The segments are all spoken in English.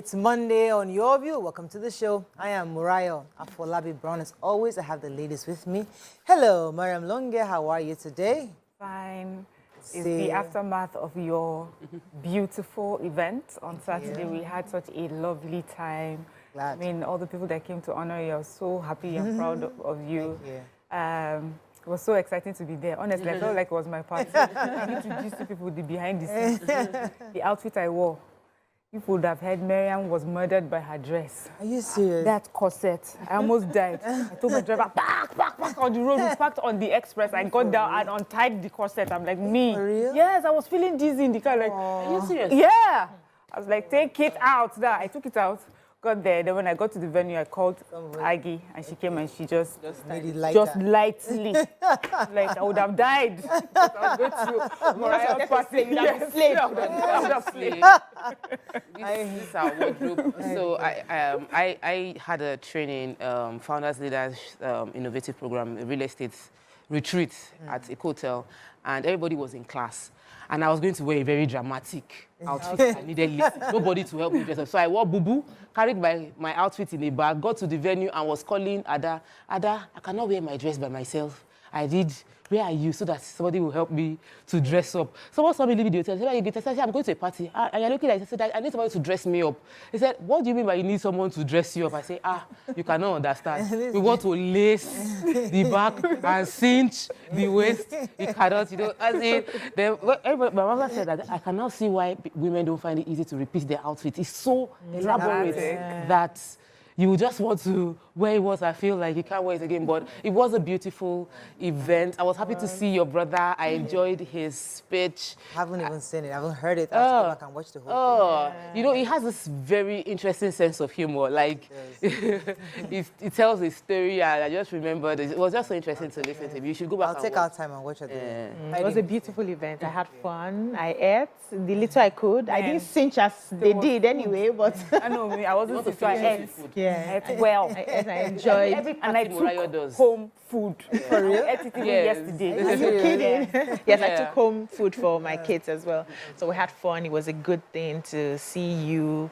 It's Monday on Your View. Welcome to the show. I am Murayo Afolabi Brown. As always, I have the ladies with me. Hello, Mariam Longe. How are you today? Fine. It's the aftermath of your beautiful event on Saturday. We had such a lovely time. Glad. I mean, all the people that came to honor you, I was so happy and proud of you. Thank you. It was so exciting to be there. Honestly, I felt like it was my party. I introduced to people the behind the scenes. The outfit I wore. People would have heard Miriam was murdered by her dress. Are you serious? That corset. I almost died. I told my driver, back on the road. We parked on the express. I got down and untied the corset. I'm like, me. For real? Yes, I was feeling dizzy in the car. Like, are you serious? Yeah. I was like, take it out. I took it out. Got there. Then when I got to the venue, I called Aggie, and she came and she just made it like just that. lightly, like I would have died. I was going to Mariah's party. Yes, I would have slaved. This is our wardrobe. So I had a training, Founders Leaders Innovative Program, a real estate retreat at a hotel, and everybody was in class. And I was going to wear a very dramatic outfit. I needed nobody to help me dress up. So I wore boo-boo, carried my outfit in a bag, got to the venue and was calling Ada, I cannot wear my dress by myself. I did, where are you? So that somebody will help me to dress up. Someone saw me leave the hotel. He said, I'm going to a party. And you're looking at it. I said, I need somebody to dress me up. He said, what do you mean by you need someone to dress you up? I said, you cannot understand. We want to lace the back and cinch the waist. You cannot, as in, my mother said that I cannot see why women don't find it easy to repeat their outfit. It's so elaborate that you just want to wear it once. I feel like you can't wear it again. But it was a beautiful event. I was happy to see your brother. I enjoyed his speech. I haven't even seen it. I haven't heard it. I have to go back and watch the whole thing. He has this very interesting sense of humor. Like, it tells a story, and I just remembered it was just so interesting to listen to him. You should go back. I'll take our time and watch it. It was a beautiful event. I had fun. I ate the little I could. I didn't cinch as they did anyway, but I know me. I wasn't sick, so I ate. Yeah, I ate well. I enjoyed. And I took home food. For real? I ate it even yesterday. Are you kidding? Yes, I took home food for my kids as well. So we had fun. It was a good thing to see you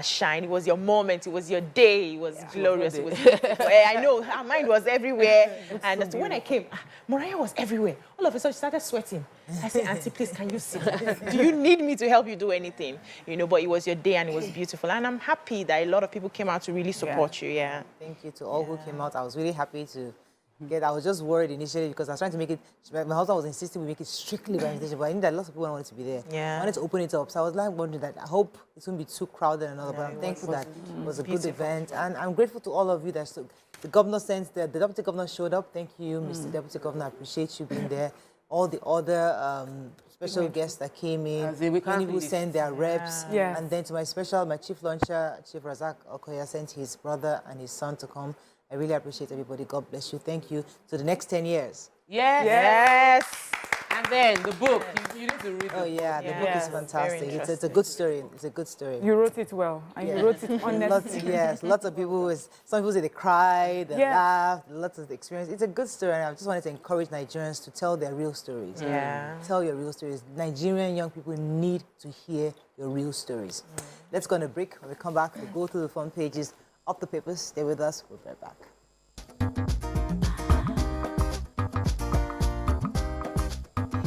shine. It was your moment. It was your day. It was glorious. It was I know her mind was everywhere. And so when I came, Mariah was everywhere. All of a sudden, she started sweating. I said, Auntie, please, can you sit? Do you need me to help you do anything? But it was your day and it was beautiful. And I'm happy that a lot of people came out to really support you. Yeah. Thank you to all who came out. I was really happy to get. I was just worried initially because I was trying to make it. My husband was insisting we make it strictly by invitation, but I knew that lots of people wanted to be there. Yeah. I wanted to open it up, so I was like wondering that I hope it won't be too crowded and all. But I'm thankful that it was a good event, and I'm grateful to all of you that stood. The governor sent the deputy governor showed up. Thank you, Mr. Deputy Governor. I appreciate you being there. All the other special guests that came in, many who sent their reps, and then to my chief launcher, Chief Razak Okoya, sent his brother and his son to come. I really appreciate everybody. God bless you. Thank you. To the next 10 years. Yes. And then the book. You need to read it. Oh, yeah. The book is fantastic. It's a good story. It's a good story. You wrote it well. And you wrote it honestly. Lots of people. Some people say they cried, they laughed, lots of experience. It's a good story. And I just wanted to encourage Nigerians to tell their real stories. Yeah. Tell your real stories. Nigerian young people need to hear your real stories. Let's go on a break. When we come back, we'll go through the front pages of the papers. Stay with us. We'll be right back.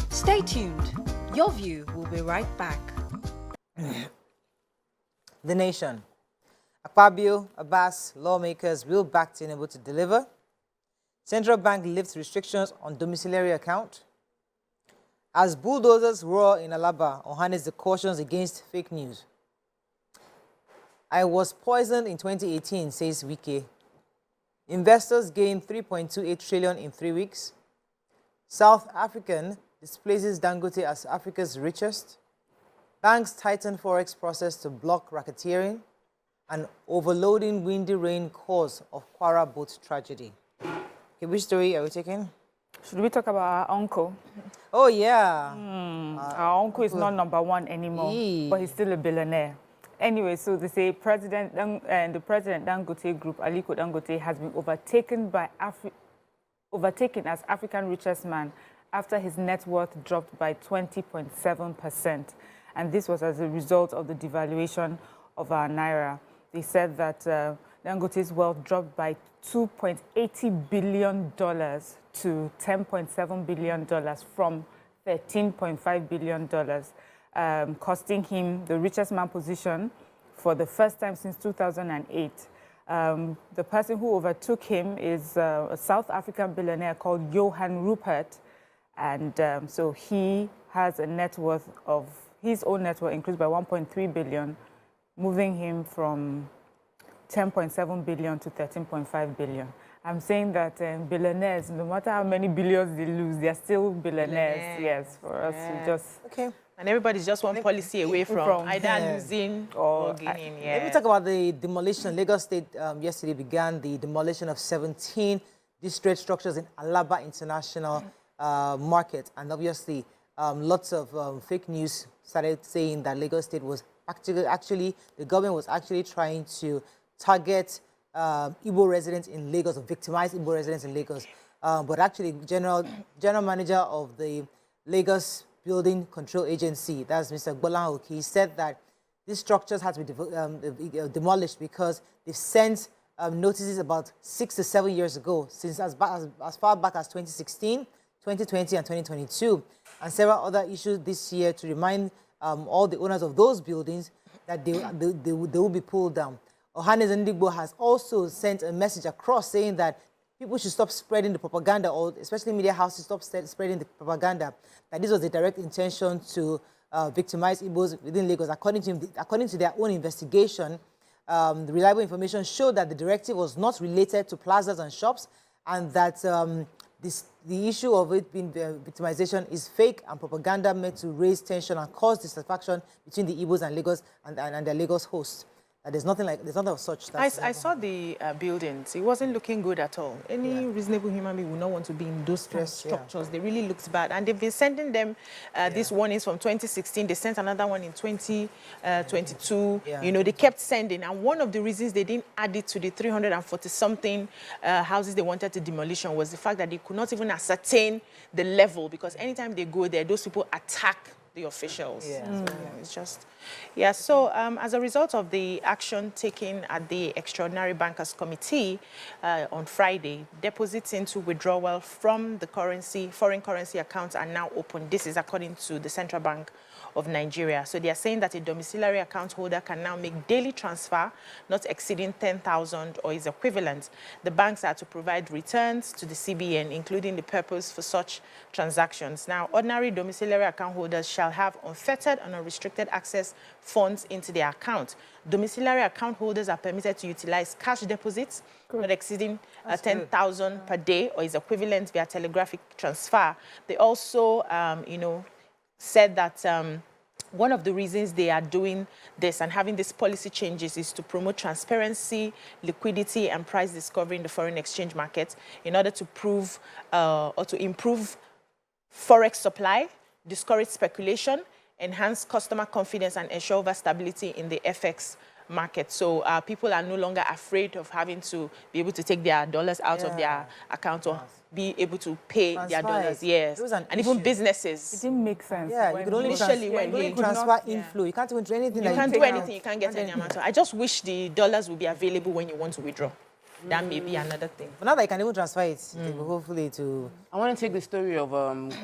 Stay tuned. Your View will be right back. The Nation. Akpabio, Abbas, lawmakers will back Tinubu to deliver. Central Bank lifts restrictions on domiciliary account. As bulldozers roar in Alaba, Ohanes the cautions against fake news. I was poisoned in 2018, says Wike. Investors gained 3.28 trillion in 3 weeks. South African displaces Dangote as Africa's richest. Banks tighten forex process to block racketeering. And overloading windy rain cause of Kwara boat tragedy. Okay, which story are we taking? Should we talk about our uncle? Oh, yeah. Our uncle is not #1 anymore, but he's still a billionaire. Anyway, so they say the President Dangote Group, Aliko Dangote, has been overtaken as African richest man after his net worth dropped by 20.7%. And this was as a result of the devaluation of our naira. They said that Dangote's wealth dropped by $2.80 billion to $10.7 billion from $13.5 billion, costing him the richest man position for the first time since 2008. The person who overtook him is a South African billionaire called Johan Rupert, and so he has a net worth of, his own net worth increased by 1.3 billion, moving him from 10.7 billion to 13.5 billion. I'm saying that billionaires, no matter how many billions they lose, they're still billionaires. Yes, for us to just... Okay. And everybody's just one policy away from either losing or gaining. Let me talk about the demolition. Lagos State yesterday began the demolition of 17 distressed structures in Alaba International Market. And obviously, lots of fake news started saying that Lagos State was actually, the government was actually trying to target Igbo residents in Lagos, or victimize Igbo residents in Lagos. But actually, general manager of the Lagos Building Control Agency, that's Mr. Gbolan Oki, said that these structures had to be demolished because they've sent notices about 6 to 7 years ago, since as far back as 2016, 2020, and 2022, and several other issues this year to remind all the owners of those buildings that they will be pulled down. Ohanes Ndigbo has also sent a message across saying that people should stop spreading the propaganda, or especially media houses stop spreading the propaganda, that this was a direct intention to victimize Igbos within Lagos. According to their own investigation, the reliable information showed that the directive was not related to plazas and shops, and that the issue of it being victimization is fake and propaganda meant to raise tension and cause dissatisfaction between the Igbos and Lagos and their Lagos hosts. There's nothing of such. I saw the buildings. It wasn't looking good at all. Any reasonable human being would not want to be in those structures. They really looked bad. And they've been sending them these warnings from 2016. They sent another one in 2022. You know, they kept sending. And one of the reasons they didn't add it to the 340-something houses they wanted to demolition was the fact that they could not even ascertain the level, because anytime they go there, those people attack the officials. It's just, so as a result of the action taken at the Extraordinary Bankers Committee on Friday, deposits into withdrawal from the foreign currency accounts are now open. This is according to the Central Bank of Nigeria. So they are saying that a domiciliary account holder can now make daily transfer not exceeding 10,000 or its equivalent. The banks are to provide returns to the CBN, including the purpose for such transactions. Now, ordinary domiciliary account holders shall have unfettered and unrestricted access funds into their account. Domiciliary account holders are permitted to utilize cash deposits not exceeding 10,000 per day or its equivalent via telegraphic transfer. They also, said that one of the reasons they are doing this and having these policy changes is to promote transparency, liquidity, and price discovery in the foreign exchange market in order to prove or to improve forex supply, discourage speculation, enhance customer confidence, and ensure over stability in the FX market. So people are no longer afraid of having to be able to take their dollars out of their account or be able to pay their dollars. Yes, and even businesses. It didn't make sense. Yeah, you could only transfer inflow. You can't even do anything. You can't do anything. You can't get any amount. I just wish the dollars would be available when you want to withdraw. That may be another thing. But now that you can even transfer it, hopefully to... I want to take the story of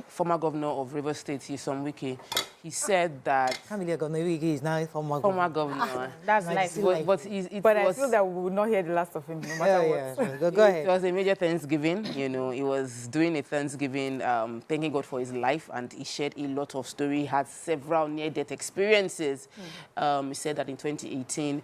former governor of Rivers State, Wike. He said that... I can't believe Governor Wike is now former governor. That's nice. But I feel that we will not hear the last of him, no matter what. Go ahead. It was a major Thanksgiving. He was doing a Thanksgiving, thanking God for his life, and he shared a lot of story. He had several near-death experiences. He said that in 2018,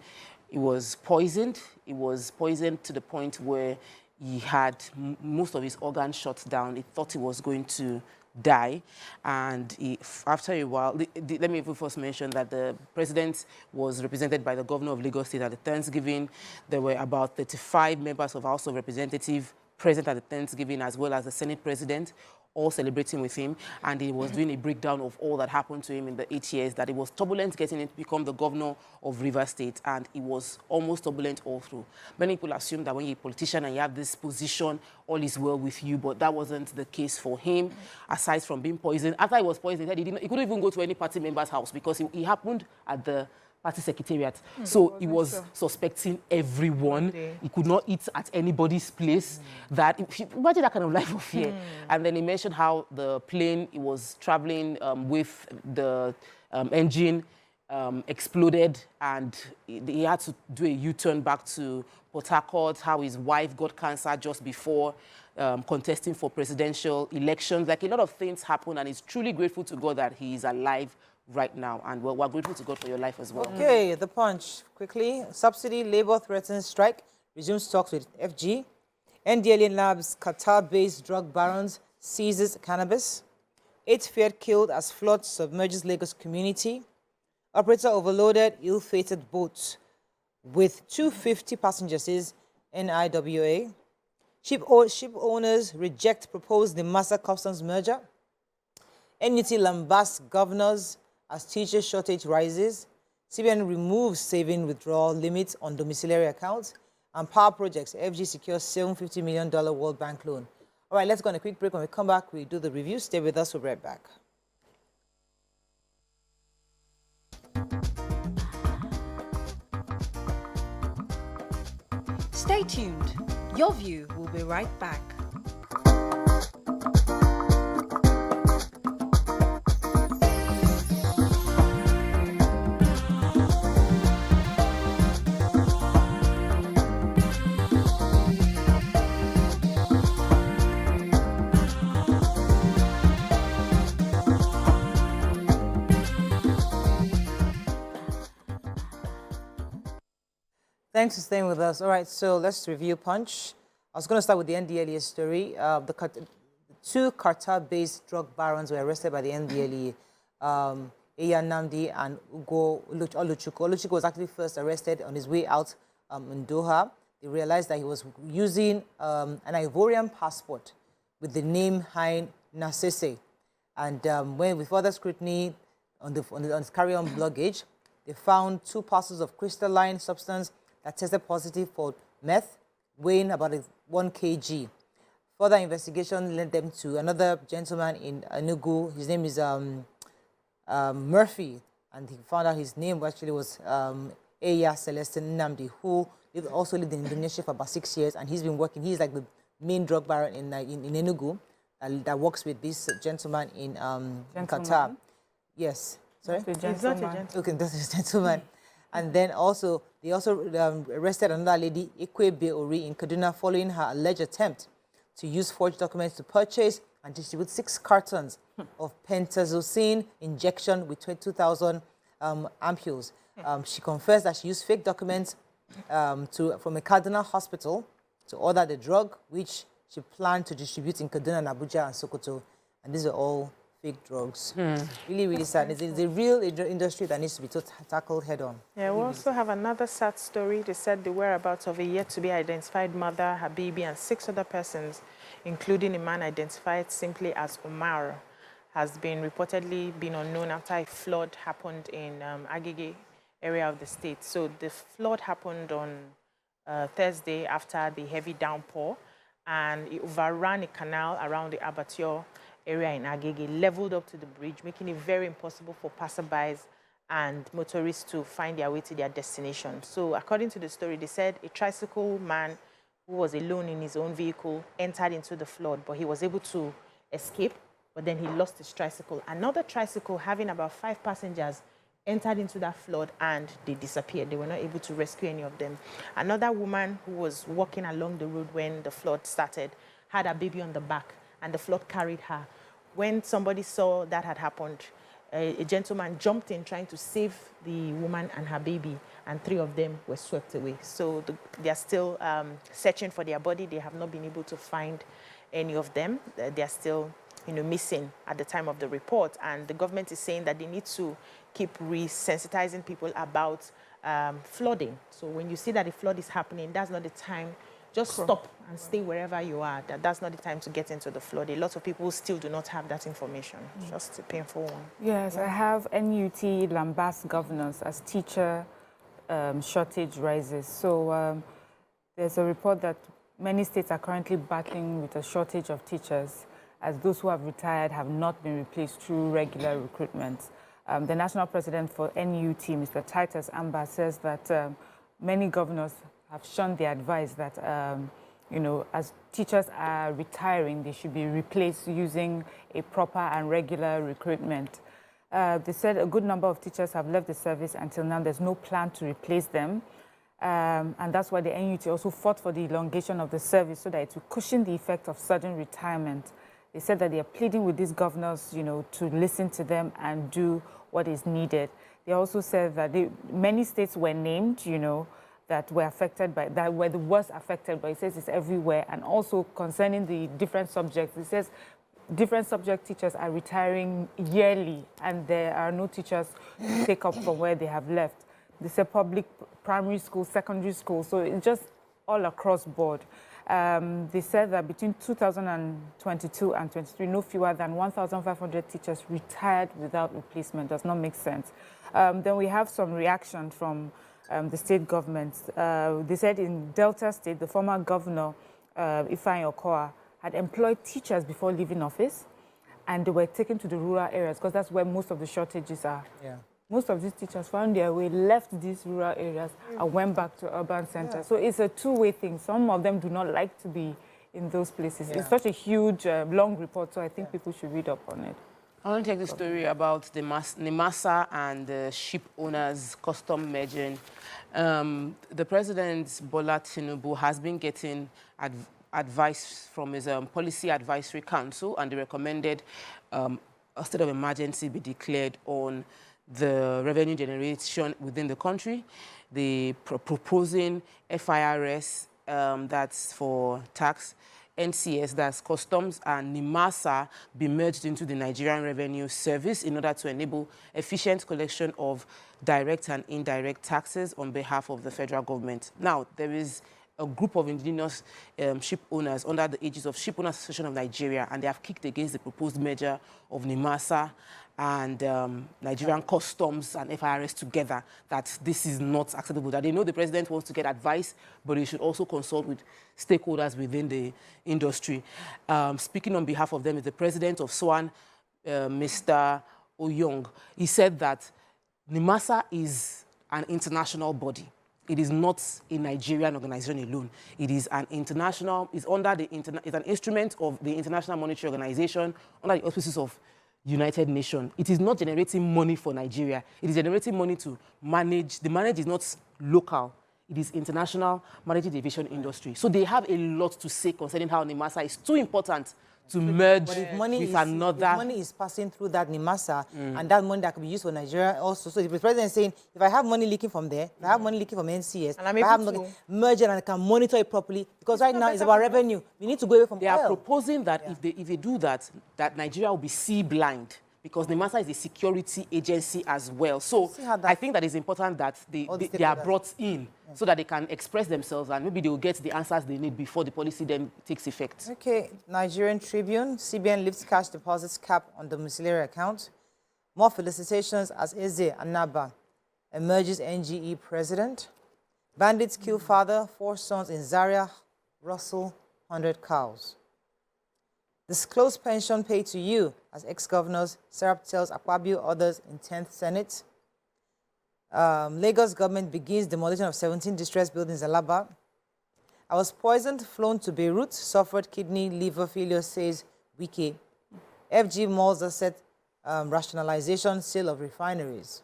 he was poisoned. He was poisoned to the point where he had most of his organs shut down. He thought he was going to die. And after a while, let me first mention that the president was represented by the governor of Lagos State at the Thanksgiving. There were about 35 members of House of Representatives present at the Thanksgiving, as well as the Senate president, all celebrating with him, and he was doing a breakdown of all that happened to him in the 8 years, that it was turbulent getting him to become the governor of Rivers State, and it was almost turbulent all through. Many people assume that when you're a politician and you have this position, all is well with you, but that wasn't the case for him, aside from being poisoned. After he was poisoned, he couldn't even go to any party member's house because he happened at the party secretariat. So he was suspecting everyone. He could not eat at anybody's place. Imagine that kind of life of fear. And then he mentioned how the plane he was traveling with, the engine exploded, and he had to do a U-turn back to Port Harcourt, how his wife got cancer just before contesting for presidential elections. Like, a lot of things happened, and he's truly grateful to God that he is alive right now. And we're grateful to God for your life as well. Okay, the Punch. Quickly, subsidy, Labour threatens strike, resumes talks with FG. NDLA Labs, Qatar-based drug barons, seizes cannabis. 8 feared killed as flood submerges Lagos community. Operator overloaded, ill-fated boat with 250 passengers, says NIWA. Ship owners reject proposed Nimasa Customs merger. NUT lambasts governors as teacher shortage rises. CBN removes saving withdrawal limits on domiciliary accounts. And power projects, FG secures $750 million World Bank loan. All right, let's go on a quick break. When we come back, we do the review. Stay with us. We'll be right back. Stay tuned. Your View will be right back. Thanks for staying with us. All right, so let's review Punch. I was going to start with the NDLEA story. The 2 Qatar-based drug barons were arrested by the NDLEA, Eya Namdi and Ugo Oluchukwu. Oluchukwu was actually first arrested on his way out in Doha. They realized that he was using an Ivorian passport with the name Hain Nasese. And when with further scrutiny on his carry-on luggage, they found 2 parcels of crystalline substance that tested positive for meth, weighing about 1 kg. Further investigation led them to another gentleman in Enugu. His name is Murphy, and he found out his name actually was Eya Celestin Nnamdi, who also lived in Indonesia for about 6 years, and he's been working. He's like the main drug baron in Enugu that works with this gentleman in Qatar. Yes. Sorry? He's not a gentleman. Okay, that's a gentleman. And then also, they also arrested another lady, Ikwebe Ori, in Kaduna, following her alleged attempt to use forged documents to purchase and distribute 6 cartons of pentazocine injection with 22,000 ampules. She confessed that she used fake documents from a Kaduna hospital to order the drug, which she planned to distribute in Kaduna, and Abuja, and Sokoto. And these are all fake drugs. Really, really sad. It's a real industry that needs to be tackled head on. Yeah, we also have another sad story. They said the whereabouts of a yet-to-be-identified mother, her baby, and 6 other persons, including a man identified simply as Omar, has been reportedly been unknown after a flood happened in Agege area of the state. So the flood happened on Thursday after the heavy downpour, and it overran a canal around the abattoir area in Agege, leveled up to the bridge, making it very impossible for passerbys and motorists to find their way to their destination. So according to the story, they said a tricycle man who was alone in his own vehicle entered into the flood, but he was able to escape, but then he lost his tricycle. Another tricycle having about 5 passengers entered into that flood and they disappeared. They were not able to rescue any of them. Another woman who was walking along the road when the flood started had a baby on the back, and the flood carried her. When somebody saw that had happened, a gentleman jumped in trying to save the woman and her baby, and 3 of them were swept away. So they are still searching for their body. They have not been able to find any of them. They are still, missing at the time of the report. And the government is saying that they need to keep resensitizing people about flooding. So when you see that a flood is happening, that's not the time. Just stop and stay wherever you are. That's not the time to get into the flood. A lot of people still do not have that information. Just a painful one. Yes, I have NUT lambast governors as teacher shortage rises. So there's a report that many states are currently battling with a shortage of teachers, as those who have retired have not been replaced through regular recruitment. The national president for NUT, Mr. Titus Amba, says that many governors have shunned the advice that, you know, as teachers are retiring, they should be replaced using a proper and regular recruitment. They said a good number of teachers have left the service. Until now, there's no plan to replace them. And that's why the NUT also fought for the elongation of the service so that it would cushion the effect of sudden retirement. They said that they are pleading with these governors, you know, to listen to them and do what is needed. They also said that many states were named, you know, that were affected by, that were the worst affected, but it says it's everywhere. And also concerning the different subjects, it says different subject teachers are retiring yearly and there are no teachers to take up from where they have left. They said public, primary school, secondary school, so it's just all across board. They said that between 2022 and 23, no fewer than 1,500 teachers retired without replacement. Does not make sense. Then we have some reaction from the state governments. They said in Delta State, the former governor, Ifeanyi Okowa, had employed teachers before leaving office, and they were taken to the rural areas because that's where most of the shortages are. Yeah. Most of these teachers found their way, left these rural areas, and went back to urban centers. Yeah. So it's a two-way thing. Some of them do not like to be in those places. Yeah. It's such a huge, long report, so I think people should read up on it. I want to take the story about the NIMASA and the ship owners custom merging. The president, Bola Tinubu, has been getting advice from his Policy Advisory Council, and they recommended a state of emergency be declared on the revenue generation within the country. They proposing FIRS, that's for tax, NCS, that's customs, and NIMASA be merged into the Nigerian Revenue Service in order to enable efficient collection of direct and indirect taxes on behalf of the federal government. Now, there is a group of indigenous ship owners under the aegis of Ship Owners Association of Nigeria, and they have kicked against the proposed merger of NIMASA and Nigerian Customs and FIRS together, that this is not acceptable, that they know the president wants to get advice, but he should also consult with stakeholders within the industry. Speaking on behalf of them is the president of SWAN, Mr. Oyong. He said that NIMASA is an international body. It is not a Nigerian organization alone. It is an international, it's under the, it's an instrument of the International Monetary Organization, under the auspices of United Nations. It is not generating money for Nigeria. It is generating money to manage. The manage is not local. It is international managing the aviation industry. So they have a lot to say concerning how NIMASA is too important to merge with another. If money is passing through that NIMASA, and that money that could be used for Nigeria also. So the president is saying, if I have money leaking from there, if I have money leaking from NCS, and if I have money, merge it and I can monitor it properly, because right now it's about revenue. We need to go away from They oil. are proposing that if they do that, that Nigeria will be sea blind, because NIMASA is a security agency as well. So I think that it's important that they are brought in so that they can express themselves, and maybe they will get the answers they need before the policy then takes effect. Okay, Nigerian Tribune, CBN lifts cash deposits cap on domiciliary account. More felicitations as Eze Anaba emerges NGE president. Bandits kill father, 4 sons in Zaria, Russell, 100 cows. Disclose pension paid to you as ex-governors, Serap tells Akpabio others in 10th Senate. Lagos government begins demolition of 17 distressed buildings in Alaba. I was poisoned, flown to Beirut, suffered kidney, liver failure, says Wike. FG Malls set rationalization sale of refineries.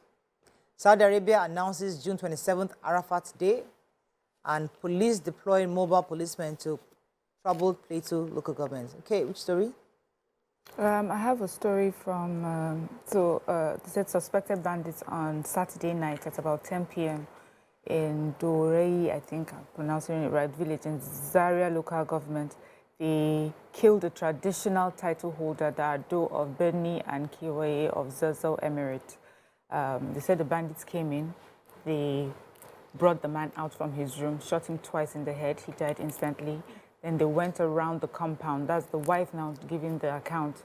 Saudi Arabia announces June 27th Arafat Day, and police deploying mobile policemen to troubled Plateau local government. Okay, which story? I have a story from, they said suspected bandits on Saturday night at about 10 p.m. in Dorei, I think I'm pronouncing it right, village in Zaria local government. They killed the traditional title holder, the Ado of Birni and Kiwaye of Zazzau Emirate. They said the bandits came in, they brought the man out from his room, shot him twice in the head, he died instantly. Then they went around the compound, that's the wife now giving the account,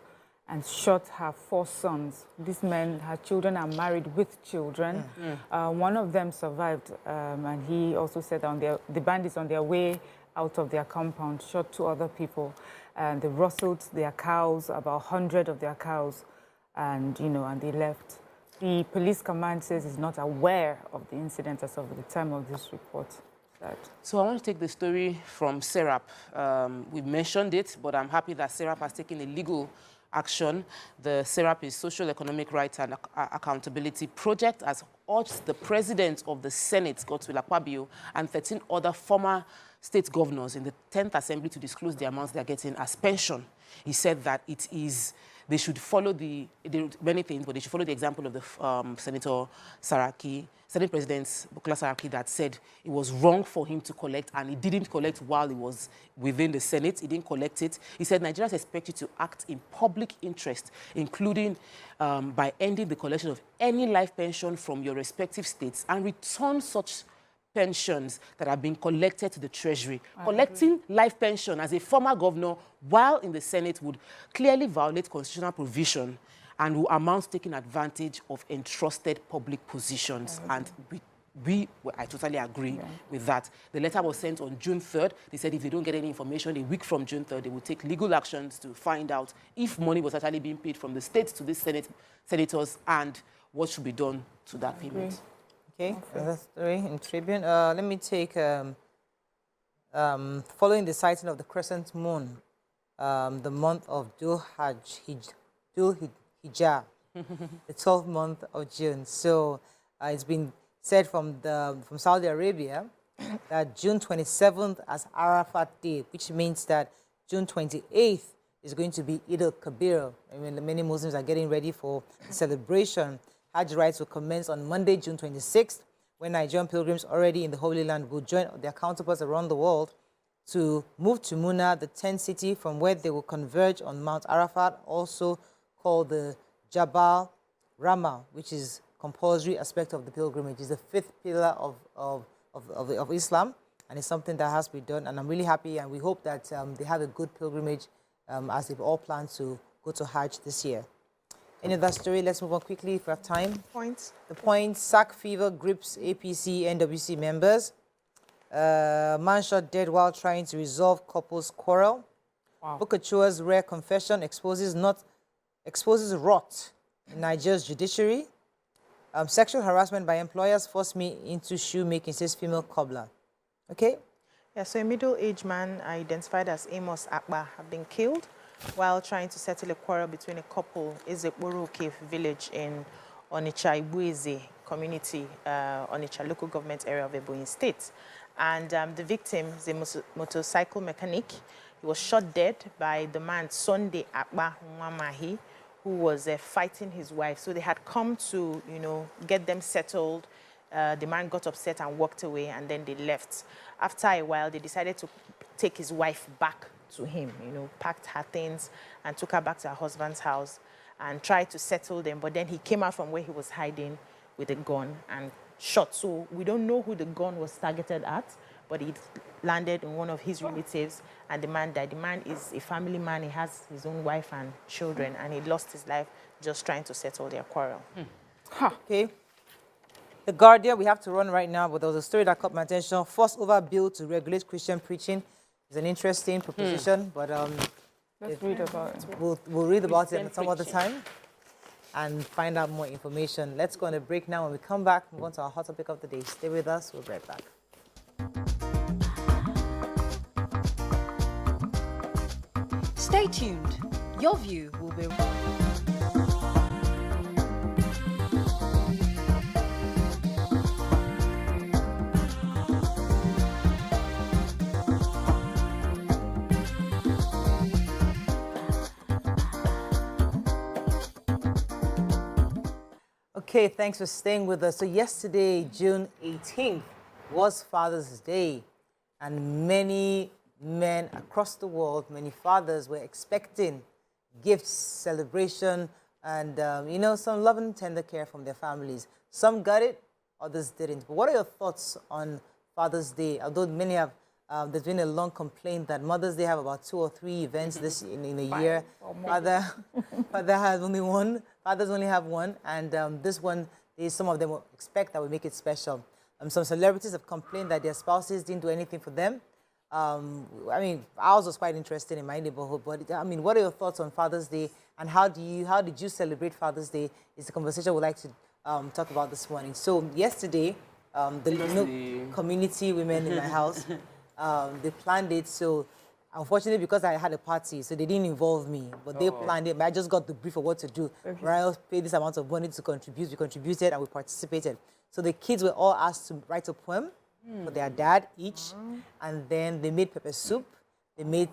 and shot her 4 sons. These men, her children are married with children. One of them survived, and he also said the bandits on their way out of their compound shot 2 other people, and they rustled their cows, about 100 of their cows, and and they left. The police command says it's not aware of the incident as of the time of this report. So I want to take the story from SERAP. We mentioned it, but I'm happy that SERAP has taken a legal action. The SERAP is Social Economic Rights and Accountability Project, has urged the President of the Senate, Godswill Akpabio, and 13 other former state governors in the 10th Assembly to disclose the amounts they're getting as pension. He said that they should follow many things, but they should follow the example of the Senator Saraki, Senate President Bukola Saraki, that said it was wrong for him to collect, and he didn't collect while he was within the Senate. He didn't collect it. He said Nigerians expect you to act in public interest, including by ending the collection of any life pension from your respective states and return such pensions that have been collected to the Treasury. Collecting life pension as a former governor while in the Senate would clearly violate constitutional provision and will amount to taking advantage of entrusted public positions. And I totally agree with that. The letter was sent on June 3rd. They said if they don't get any information a week from June 3rd, they will take legal actions to find out if money was actually being paid from the states to these senators and what should be done to that payment. Okay, another story in Tribune. Let me take, following the sighting of the crescent moon, the month of Dhul Hijjah, the 12th month of June. So it's been said from Saudi Arabia that June 27th as Arafat Day, which means that June 28th is going to be Eid al-Kabir. I mean, many Muslims are getting ready for the celebration. Hajj rites will commence on Monday, June 26th, when Nigerian pilgrims already in the Holy Land will join their counterparts around the world to move to Muna, the 10th city, from where they will converge on Mount Arafat, also called the Jabal Rama, which is compulsory aspect of the pilgrimage. It's the 5th pillar of Islam, and it's something that has to be done. And I'm really happy, and we hope that they have a good pilgrimage as they've all planned to go to Hajj this year. Any other story? Let's move on quickly if we have time. Points. The point, sack fever grips APC, NWC members. Man shot dead while trying to resolve couple's quarrel. Wow. Bukachua's rare confession exposes rot in Nigeria's judiciary. Sexual harassment by employers forced me into shoemaking, says female cobbler. Okay? Yeah, so a middle-aged man identified as Amos Akba have been killed while trying to settle a quarrel between a couple in Zekboro Cave village in Onitsha Ibueze community, Onitsha local government area of Ebonyi State. And the victim is a motorcycle mechanic. He was shot dead by the man Sunday Akba Mwamahi, who was fighting his wife. So they had come to, get them settled. The man got upset and walked away, and then they left. After a while, they decided to take his wife back to him, packed her things and took her back to her husband's house and tried to settle them. But then he came out from where he was hiding with a gun and shot. So we don't know who the gun was targeted at, but it landed in one of his relatives and the man died. The man is a family man. He has his own wife and children, and he lost his life just trying to settle their quarrel. Okay. The Guardian, we have to run right now, but there was a story that caught my attention. Forced over bill to regulate Christian preaching. It's an interesting proposition, but let's read about it. We'll read about it some other time and find out more information. Let's go on a break now. When we come back, move on to our hot topic of the day. Stay with us. We'll be right back. Stay tuned. Your view will be... Okay, thanks for staying with us. So yesterday, June 18th, was Father's Day, and many men across the world, many fathers were expecting gifts, celebration, and some love and tender care from their families. Some got it, others didn't. But what are your thoughts on Father's Day? Although many have, there's been a long complaint that Mother's Day have about 2 or 3 events in a year. Father has only one. Fathers only have one, and this one, some of them expect that will make it special. Some celebrities have complained that their spouses didn't do anything for them. Ours was quite interesting in my neighborhood, but what are your thoughts on Father's Day, and how did you celebrate Father's Day? Is the conversation we'd like to talk about this morning. So yesterday, the community women in my house, they planned it. So unfortunately, because I had a party, so they didn't involve me, but they planned it. But I just got the brief of what to do. Mariah paid this amount of money to contribute. We contributed and we participated. So the kids were all asked to write a poem for their dad each, and then they made pepper soup. They made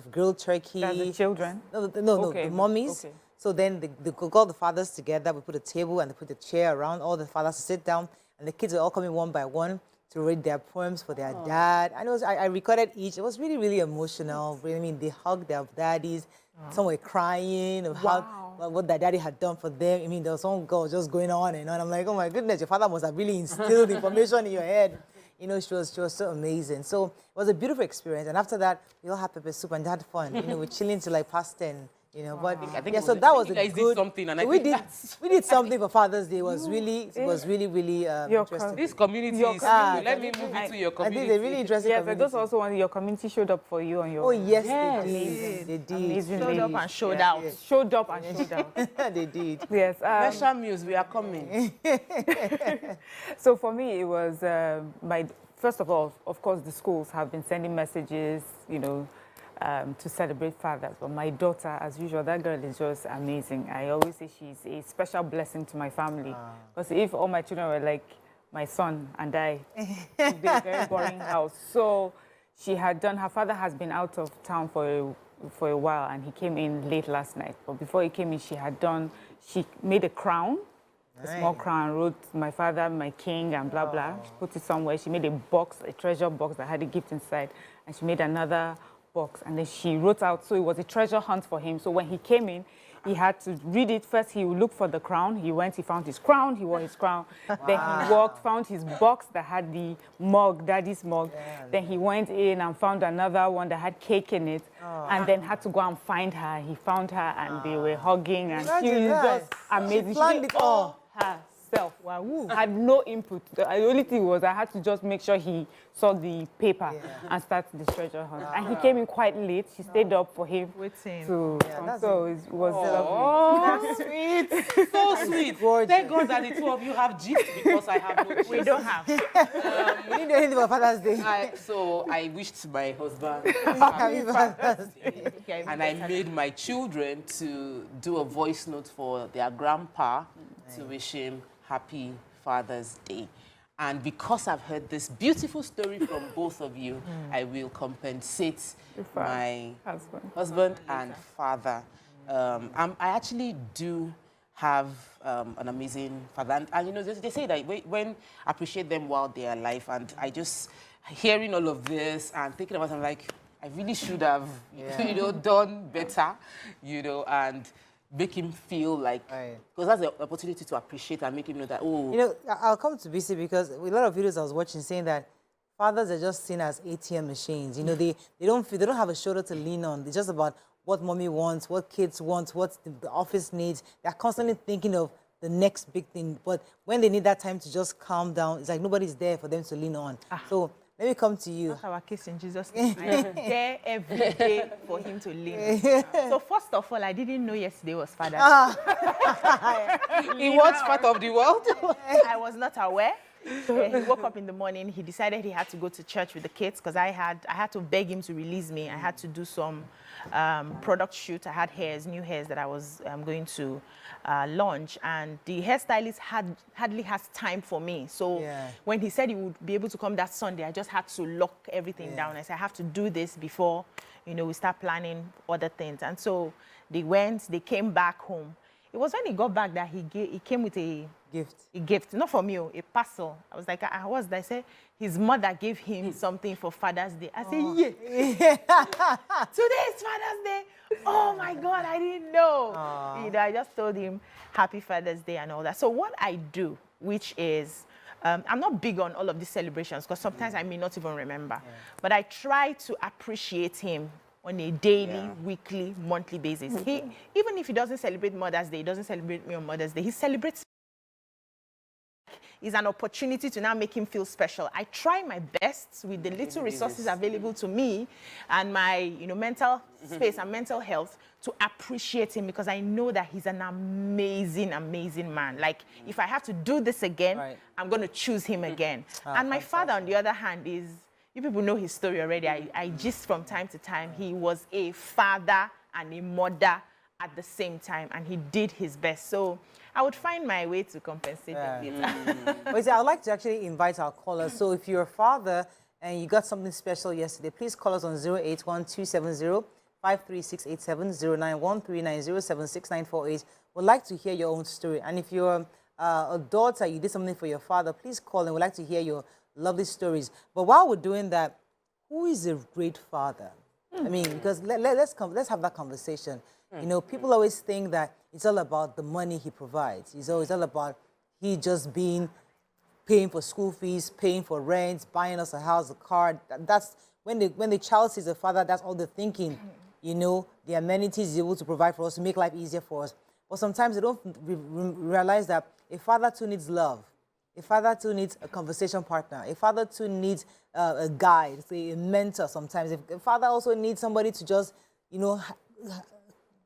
grilled turkey. That's the children? No, Okay. the mummies. Okay. So then they called the fathers together. We put a table and they put a chair around all the fathers to sit down, and the kids were all coming one by one to read their poems for their dad. And I recorded each. It was really, really emotional. I mean, they hugged their daddies. Some were crying of what their daddy had done for them. I mean, there was some girl just going on and on. I'm like, oh my goodness, your father must have really instilled information in your head. You know, she was so amazing. So it was a beautiful experience. And after that, we all had pepper soup and had fun. You know, we're chilling till like past 10. You know, but I think yeah, so that was a did good. something, and we did something for Father's Day. It was really interesting. This community is. Let me move into your I community. think they're really interesting. Yes, community. but those also one your community showed up for you on your. Oh yes, Amazing. they did. Amazing Showed up ladies. and showed out. Showed up and showed out. They did. Yes. Special meals, we are coming. So for me, it was first of all, of course, the schools have been sending messages, you know, to celebrate fathers. But my daughter, as usual, that girl is just amazing. I always say she's a special blessing to my family. Because if all my children were like my son and I, it would be a very boring house. So she had done, her father has been out of town for a while, and he came in late last night. But before he came in, she made a crown. A small crown, wrote my father, my king, and blah, blah. She put it somewhere. She made a box, a treasure box that had a gift inside. And she made another box. And then she wrote out, so it was a treasure hunt for him. So when he came in, he had to read it. First, he would look for the crown. He went, he found his crown. He wore his crown. Then he walked, found his box that had the mug, daddy's mug. Then he went in and found another one that had cake in it. And then had to go and find her. He found her, and they were hugging. And she was just amazing. She planned it all herself. Wow. Had no input. The only thing was I had to just make sure he saw the paper and start the treasure hunt. And he came in quite late. She stayed up for him. Waiting. So it was lovely. Oh, that's sweet. So sweet. Gorgeous. Thank God that the two of you have gist because I have no gist. We don't have. We didn't do anything for Father's Day. So I wished my husband Happy Father's Day. and I made my children to do a voice note for their grandpa to wish him Happy Father's Day. And because I've heard this beautiful story from both of you, I will compensate my husband and father. I actually do have an amazing father. And you know, they say that when appreciate them while they are alive. And I just, hearing all of this and thinking about it, I'm like, I really should have, you know, done better, you know, and make him feel like, because that's the opportunity to appreciate and make him know that, oh. You know, I'll come to BC because a lot of videos I was watching saying that fathers are just seen as ATM machines. You know, they don't have a shoulder to lean on. It's just about what mommy wants, what kids want, what the office needs. They're constantly thinking of the next big thing. But when they need that time to just calm down, it's like nobody's there for them to lean on. So let me come to you. That's our case in Jesus' name. I am there every day for him to lean. So first of all, I didn't know yesterday was Father's Day. In what part of the world? I was not aware. He woke up in the morning. He decided he had to go to church with the kids because I had to beg him to release me. I had to do some product shoot. I had new hairs that I was going to launch, and the hairstylist hardly has time for me. So when he said he would be able to come that Sunday, I just had to lock everything down. I said, I have to do this before, you know, we start planning other things. And so they came back home. It was when he got back that he came with a gift, not from you, a parcel. I was like, what's that? I said, his mother gave him something for Father's Day. I said, yeah. Today is Father's Day. Oh my God, I didn't know. You know, I just told him Happy Father's Day and all that. So what I do, which is, I'm not big on all of these celebrations because sometimes I may not even remember, but I try to appreciate him on a daily, weekly, monthly basis. Even if he doesn't celebrate Mother's Day, he doesn't celebrate me on Mother's Day, he celebrates. is an opportunity to now make him feel special. I try my best with the little resources available to me and my mental space and mental health to appreciate him, because I know that he's an amazing, amazing man. Like, if I have to do this again, I'm going to choose him again. And my father, on the other hand, is, you people know his story already. I just from time to time, he was a father and a mother at the same time, and he did his best. So I would find my way to compensate him later. But I'd like to actually invite our callers. So if you're a father and you got something special yesterday, please call us on 081-270-53687, 091-390-76948. We'd like to hear your own story. And if you're a daughter, you did something for your father, please call and we'd like to hear your lovely stories. But while we're doing that, who is a great father? I mean, because let's have that conversation. You know, people always think that it's all about the money he provides. It's always all about he just paying for school fees, paying for rent, buying us a house, a car. That's when the child sees a father, that's all they're thinking. You know, the amenities he's able to provide for us to make life easier for us. But sometimes they don't realize that a father too needs love. A father too needs a conversation partner. A father too needs a guide, say a mentor sometimes. A father also needs somebody to just,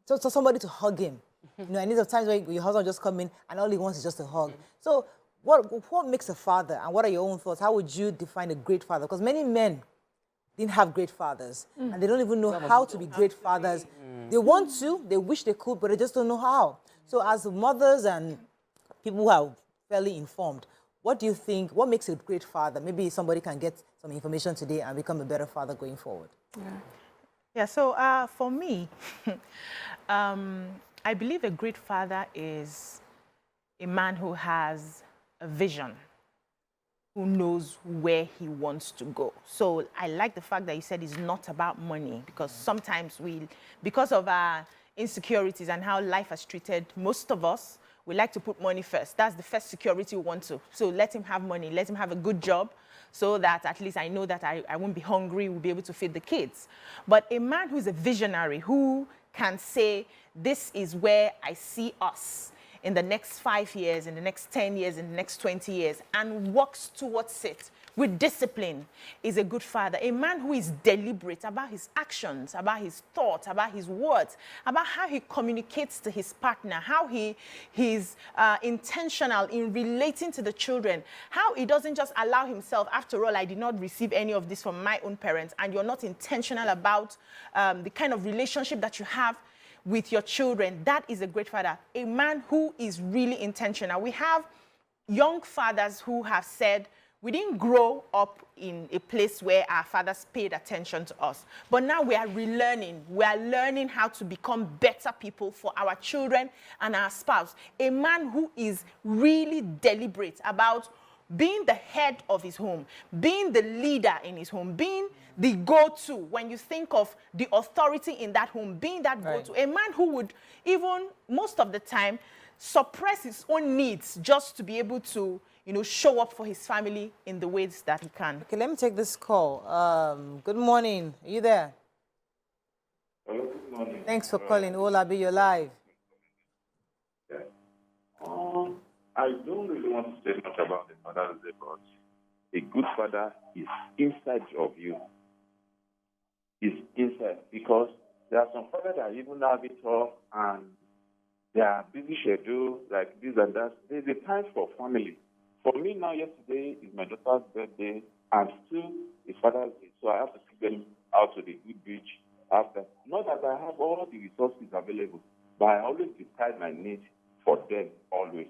so somebody to hug him. And these are times where your husband just come in and all he wants is just a hug. So what makes a father, and what are your own thoughts? How would you define a great father? Because many men didn't have great fathers, and they don't even know how to be great fathers. They want to, they wish they could, but they just don't know how. So as mothers and people who are fairly informed, what do you think, what makes a great father? Maybe somebody can get some information today and become a better father going forward. Yeah, so for me, I believe a great father is a man who has a vision, who knows where he wants to go. So I like the fact that you said it's not about money, because sometimes because of our insecurities and how life has treated most of us, we like to put money first. That's the first security we want to. So let him have money, let him have a good job, so that at least I know that I won't be hungry, we'll be able to feed the kids. But a man who's a visionary, who can say, this is where I see us in the next 5 years, in the next 10 years, in the next 20 years, and works towards it with discipline, is a good father. A man who is deliberate about his actions, about his thoughts, about his words, about how he communicates to his partner, how he's intentional in relating to the children, how he doesn't just allow himself, after all, I did not receive any of this from my own parents, and you're not intentional about the kind of relationship that you have with your children. That is a great father. A man who is really intentional. We have young fathers who have said, we didn't grow up in a place where our fathers paid attention to us. But now we are relearning. We are learning how to become better people for our children and our spouse. A man who is really deliberate about being the head of his home, being the leader in his home, being the go-to when you think of the authority in that home, being that go-to. A man who would even, most of the time, suppress his own needs just to be able to, show up for his family in the ways that he can. Okay, let me take this call. Good morning. Are you there? Hello, good morning. Thanks for calling. Olabi, you're live. Yeah. I don't really want to say much about the Father's Day, but a good father is inside of you. Is inside, because there are some fathers that even have it all and they are busy schedule, like this and that. There's a time for family. For me now, yesterday is my daughter's birthday, and still it's Father's Day, so I have to take them out to the good beach after. Not that I have all the resources available, but I always decide my need for them always.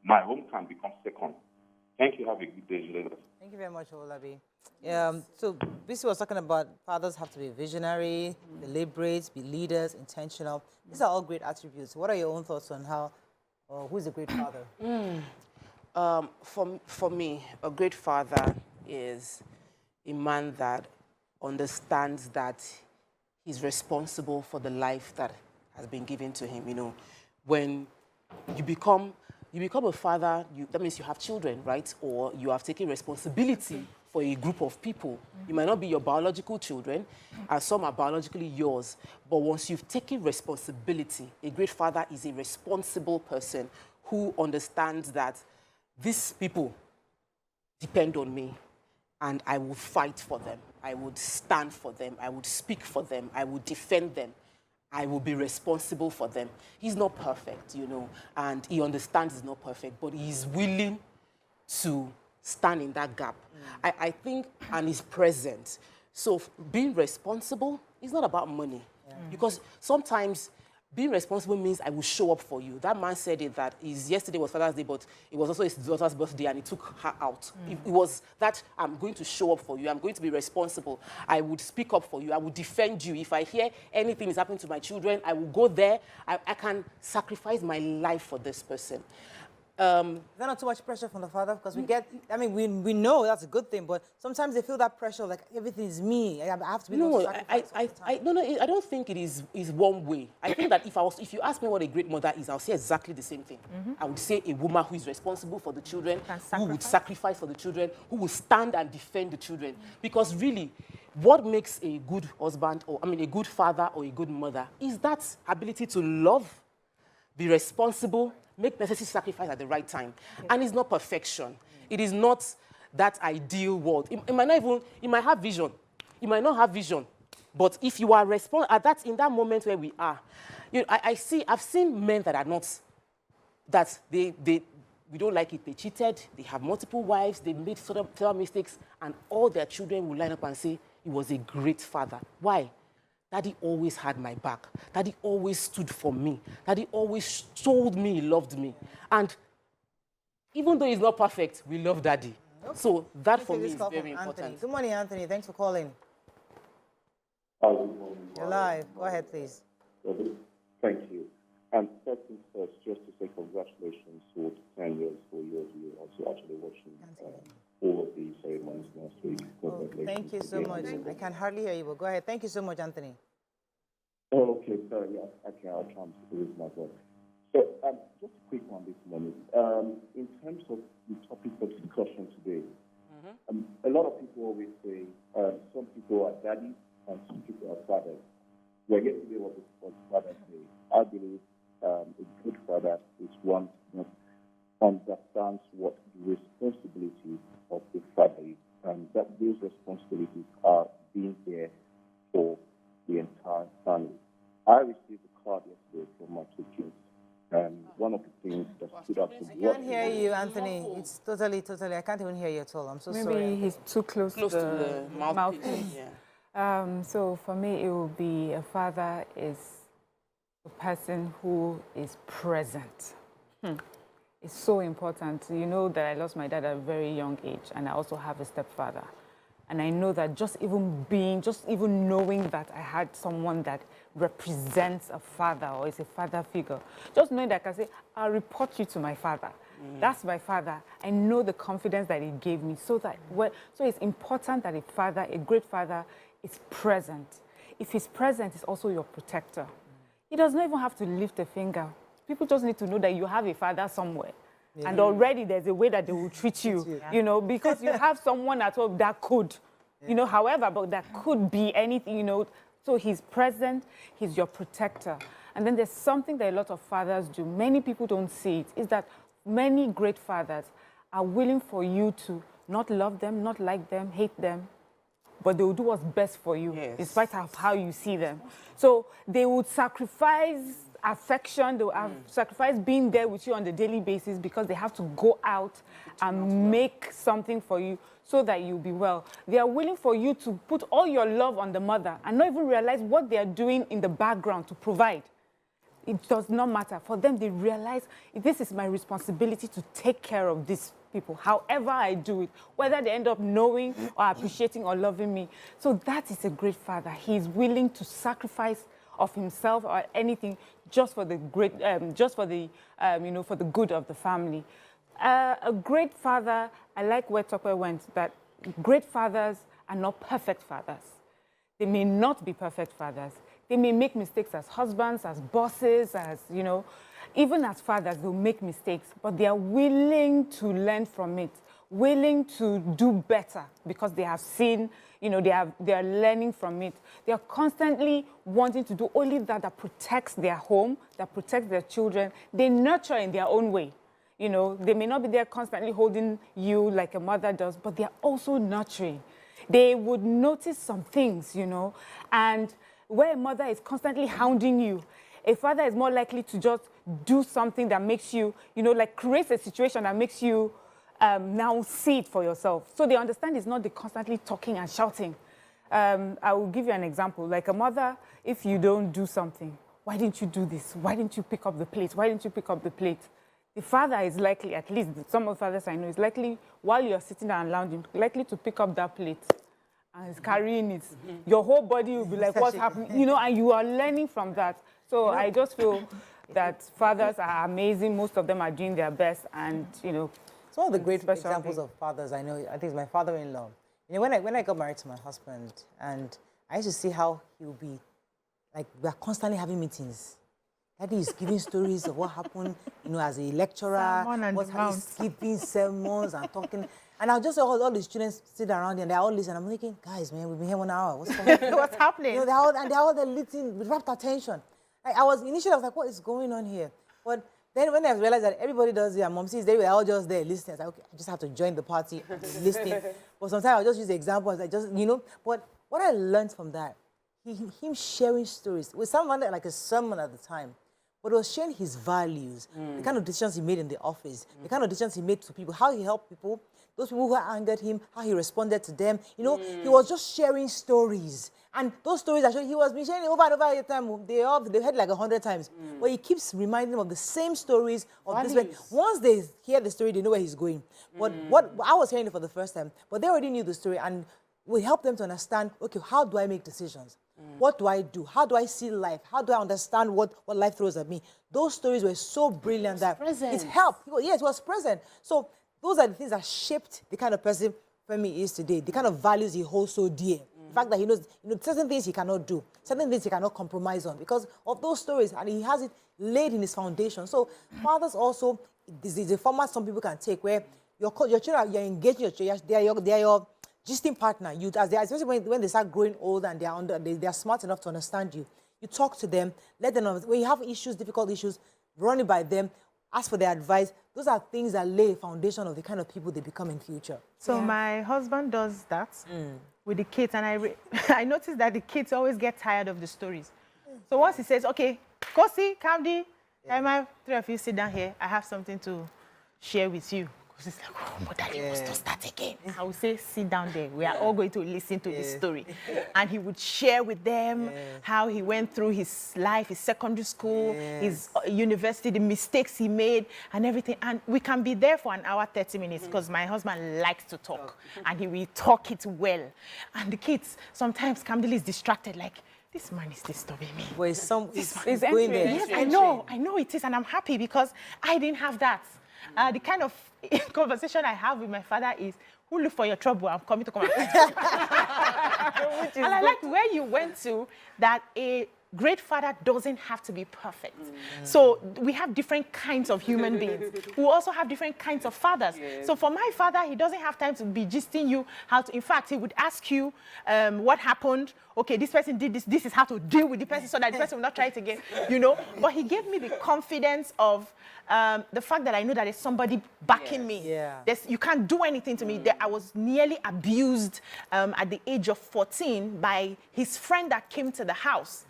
My home can become second. Thank you. Have a good day, later. Thank you very much, Olabi. So Bisi was talking about fathers have to be visionary, deliberate, be leaders, intentional. These are all great attributes. What are your own thoughts on how, who's a great father? For me, a great father is a man that understands that he's responsible for the life that has been given to him. When you become a father, that means you have children, right? Or you have taken responsibility for a group of people. You might not be your biological children, and some are biologically yours. But once you've taken responsibility, a great father is a responsible person who understands that these people depend on me, and I would fight for them. I would stand for them. I would speak for them. I would defend them. I will be responsible for them. He's not perfect, you know, and he understands he's not perfect, but he's willing to stand in that gap. I think, and he's present. So being responsible is not about money. Because sometimes being responsible means I will show up for you. That man said it, that yesterday was Father's Day, but it was also his daughter's birthday, and he took her out. It was that I'm going to show up for you. I'm going to be responsible. I would speak up for you. I would defend you. If I hear anything is happening to my children, I will go there. I can sacrifice my life for this person. Is that not too much pressure from the father? Because we get, I mean, we know that's a good thing, but sometimes they feel that pressure, like everything is me. I have to be No, I I don't think it is one way. I think that if you ask me what a great mother is, I'll say exactly the same thing. I would say a woman who is responsible for the children, who would sacrifice for the children, who will stand and defend the children. Because really, what makes a good husband, or a good father or a good mother, is that ability to love, be responsible, make necessary sacrifice at the right time. And it's not perfection. It is not that ideal world. It might not even, it might have vision. It might not have vision. But if you are in that moment where we are, you know, I've seen men that are not, that we don't like it, they cheated, they have multiple wives, they made several mistakes, and all their children will line up and say, he was a great father. Why? Daddy always had my back. Daddy always stood for me. Daddy always told me he loved me. And even though he's not perfect, we love Daddy. Okay. So that for me is very important. Good morning, Anthony. Thanks for calling. You're live. Go ahead, please. Thank you. And first things first, just to say congratulations to 10 years, 4 years, you also actually watching all of the ceremonies last week. Thank you so much. I can hardly hear you, but go ahead. Thank you so much, Anthony. Oh, okay, sorry. Yeah, okay, I'll try and speak my voice. So, just a quick one this morning. In terms of the topic of discussion today, a lot of people always say some people are daddies and some people are fathers. We're getting to what Father's Day. I believe a good father is one that understands what the responsibility of the father is, and that those responsibilities are being there for the entire family. I received a card yesterday from my two kids, and one of the things that stood out to me. I can't hear you, Anthony. It's totally, I can't even hear you at all. I'm so sorry. Maybe he's too close to the mouthpiece. Yeah. So for me, it will be a father is a person who is present. It's so important. You know that I lost my dad at a very young age, and I also have a stepfather. And I know that just even knowing that I had someone that represents a father or is a father figure, just knowing that I can say, I'll report you to my father. That's my father. I know the confidence that he gave me. So it's important that a great father is present. If he's present, he's also your protector. He does not even have to lift a finger. People just need to know that you have a father somewhere. Yeah. And already there's a way that they will treat you, you know, because you have someone at home that could, you know, however, but that could be anything, you know. So he's present, he's your protector. And then there's something that a lot of fathers do. Many people don't see it, is that many great fathers are willing for you to not love them, not like them, hate them, but they will do what's best for you, in spite of how you see them. So they would sacrifice affection, they will sacrifice being there with you on a daily basis because they have to go out and make something for you so that you'll be well. They are willing for you to put all your love on the mother and not even realize what they are doing in the background to provide. It does not matter. For them, they realize this is my responsibility to take care of these people, however I do it, whether they end up knowing or appreciating or loving me. So that is a great father. He is willing to sacrifice of himself or anything just for the great, for the good of the family. A great father, I like where Tokwe went, that great fathers are not perfect fathers. They may not be perfect fathers. They may make mistakes as husbands, as bosses, as, you know, even as fathers, they'll make mistakes, but they are willing to learn from it, willing to do better because they have seen, you know, they are learning from it. They are constantly wanting to do only that protects their home, that protects their children. They nurture in their own way. You know, they may not be there constantly holding you like a mother does, but they're also nurturing. They would notice some things, you know, and where a mother is constantly hounding you, a father is more likely to just do something that makes you, you know, like creates a situation that makes you now see it for yourself. So they understand it's not the constantly talking and shouting. I will give you an example. Like a mother, if you don't do something, why didn't you do this? Why didn't you pick up the plate? Why didn't you pick up the plate? The father is likely, at least some of the fathers I know, is likely, while you're sitting there and lounging, likely to pick up that plate and is carrying it. Your whole body will be like, what's happening? You know, and you are learning from that. So I just feel that fathers are amazing. Most of them are doing their best, and, you know. Some of the great examples of fathers I know, I think, is my father-in-law. You know, when I got married to my husband, and I used to see how he would be, like, we're constantly having meetings. Daddy is giving stories of what happened, you know, as a lecturer, he's giving sermons and talking. And I'll just say all the students sit around here and they're all listening. I'm thinking, guys, man, we've been here 1 hour. What's going on? What's happening? You know, they're all there listening with rapt attention. Initially, I was like, what is going on here? But then when I realized that everybody does it, and mom sees, they were all just there listening. I was like, okay, I just have to join the party and listening. But sometimes I'll just use the examples. I just, you know, but what I learned from that, him sharing stories, with someone like a sermon at the time, but it was sharing his values, the kind of decisions he made in the office, the kind of decisions he made to people, how he helped people, those people who angered him, how he responded to them. You know, he was just sharing stories. And those stories, actually, he was been sharing over and over the time. They heard like 100 times. But he keeps reminding them of the same stories of this way. Once they hear the story, they know where he's going. But what I was hearing it for the first time, but they already knew the story, and we help them to understand, okay, how do I make decisions? What do I do? How do I see life? How do I understand what life throws at me? Those stories were so brilliant that it helped. Yes, it was present. So those are the things that shaped the kind of person Femi is today, the kind of values he holds so dear. The fact that he knows, you know, certain things he cannot do, certain things he cannot compromise on because of those stories, and he has it laid in his foundation. So fathers also, this is a format some people can take where your children, you're engaging your children, they are your gisting partner. Especially when they start growing old and they are smart enough to understand you. You talk to them, let them know. When you have issues, difficult issues, run it by them, ask for their advice. Those are things that lay a foundation of the kind of people they become in future. So my husband does that with the kids, and I noticed that the kids always get tired of the stories. So once he says, okay, Kosi, Kamdi, my three of you sit down here, I have something to share with you. It's like, oh, but Daddy wants to start again. I would say, sit down there. We are all going to listen to this story. And he would share with them how he went through his life, his secondary school, his university, the mistakes he made, and everything. And we can be there for an hour, 30 minutes, because my husband likes to talk. And he will talk it well. And the kids, sometimes Kamdili is distracted, like, this man is disturbing me. Well, it's going there. Yes, I know it is. And I'm happy because I didn't have that. The kind of conversation I have with my father is, who look for your trouble? I'm coming to come and and I like where you went to, that a great father doesn't have to be perfect. So we have different kinds of human beings who also have different kinds of fathers. So for my father, he doesn't have time to be gisting you how to, in fact, he would ask you what happened. Okay, this person did this. This is how to deal with the person so that the person will not try it again, you know. But he gave me the confidence of the fact that I know that there's somebody backing me. You can't do anything to me. I was nearly abused at the age of 14 by his friend that came to the house.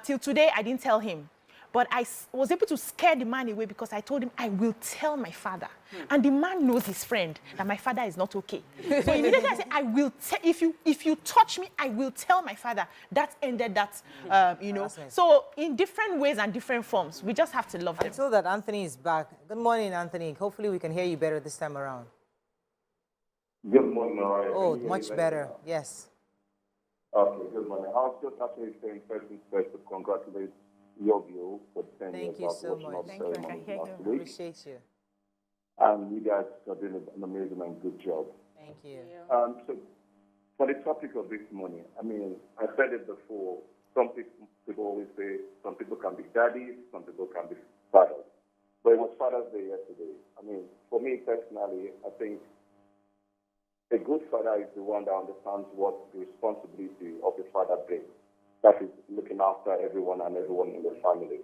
Till today, I didn't tell him. But I was able to scare the man away because I told him, I will tell my father. And the man knows his friend, that my father is not okay. So immediately I said, I will tell, if you touch me, I will tell my father. That ended that, you know. So in different ways and different forms, we just have to love them. Until that Anthony is back. Good morning, Anthony. Hopefully we can hear you better this time around. Good morning, Mariah. Oh, much better. Yes. Okay, good morning. I was just actually saying first to congratulate your view for 10 years. Thank you so much. Thank you. I hear you. Appreciate you. And you guys are doing an amazing and good job. Thank you. So for the topic of this morning, I mean, I said it before, some people always say some people can be daddies, some people can be fathers. But it was Father's Day yesterday. I mean, for me personally, I think a good father is the one that understands what the responsibility of the father brings. That is looking after everyone and everyone in the family.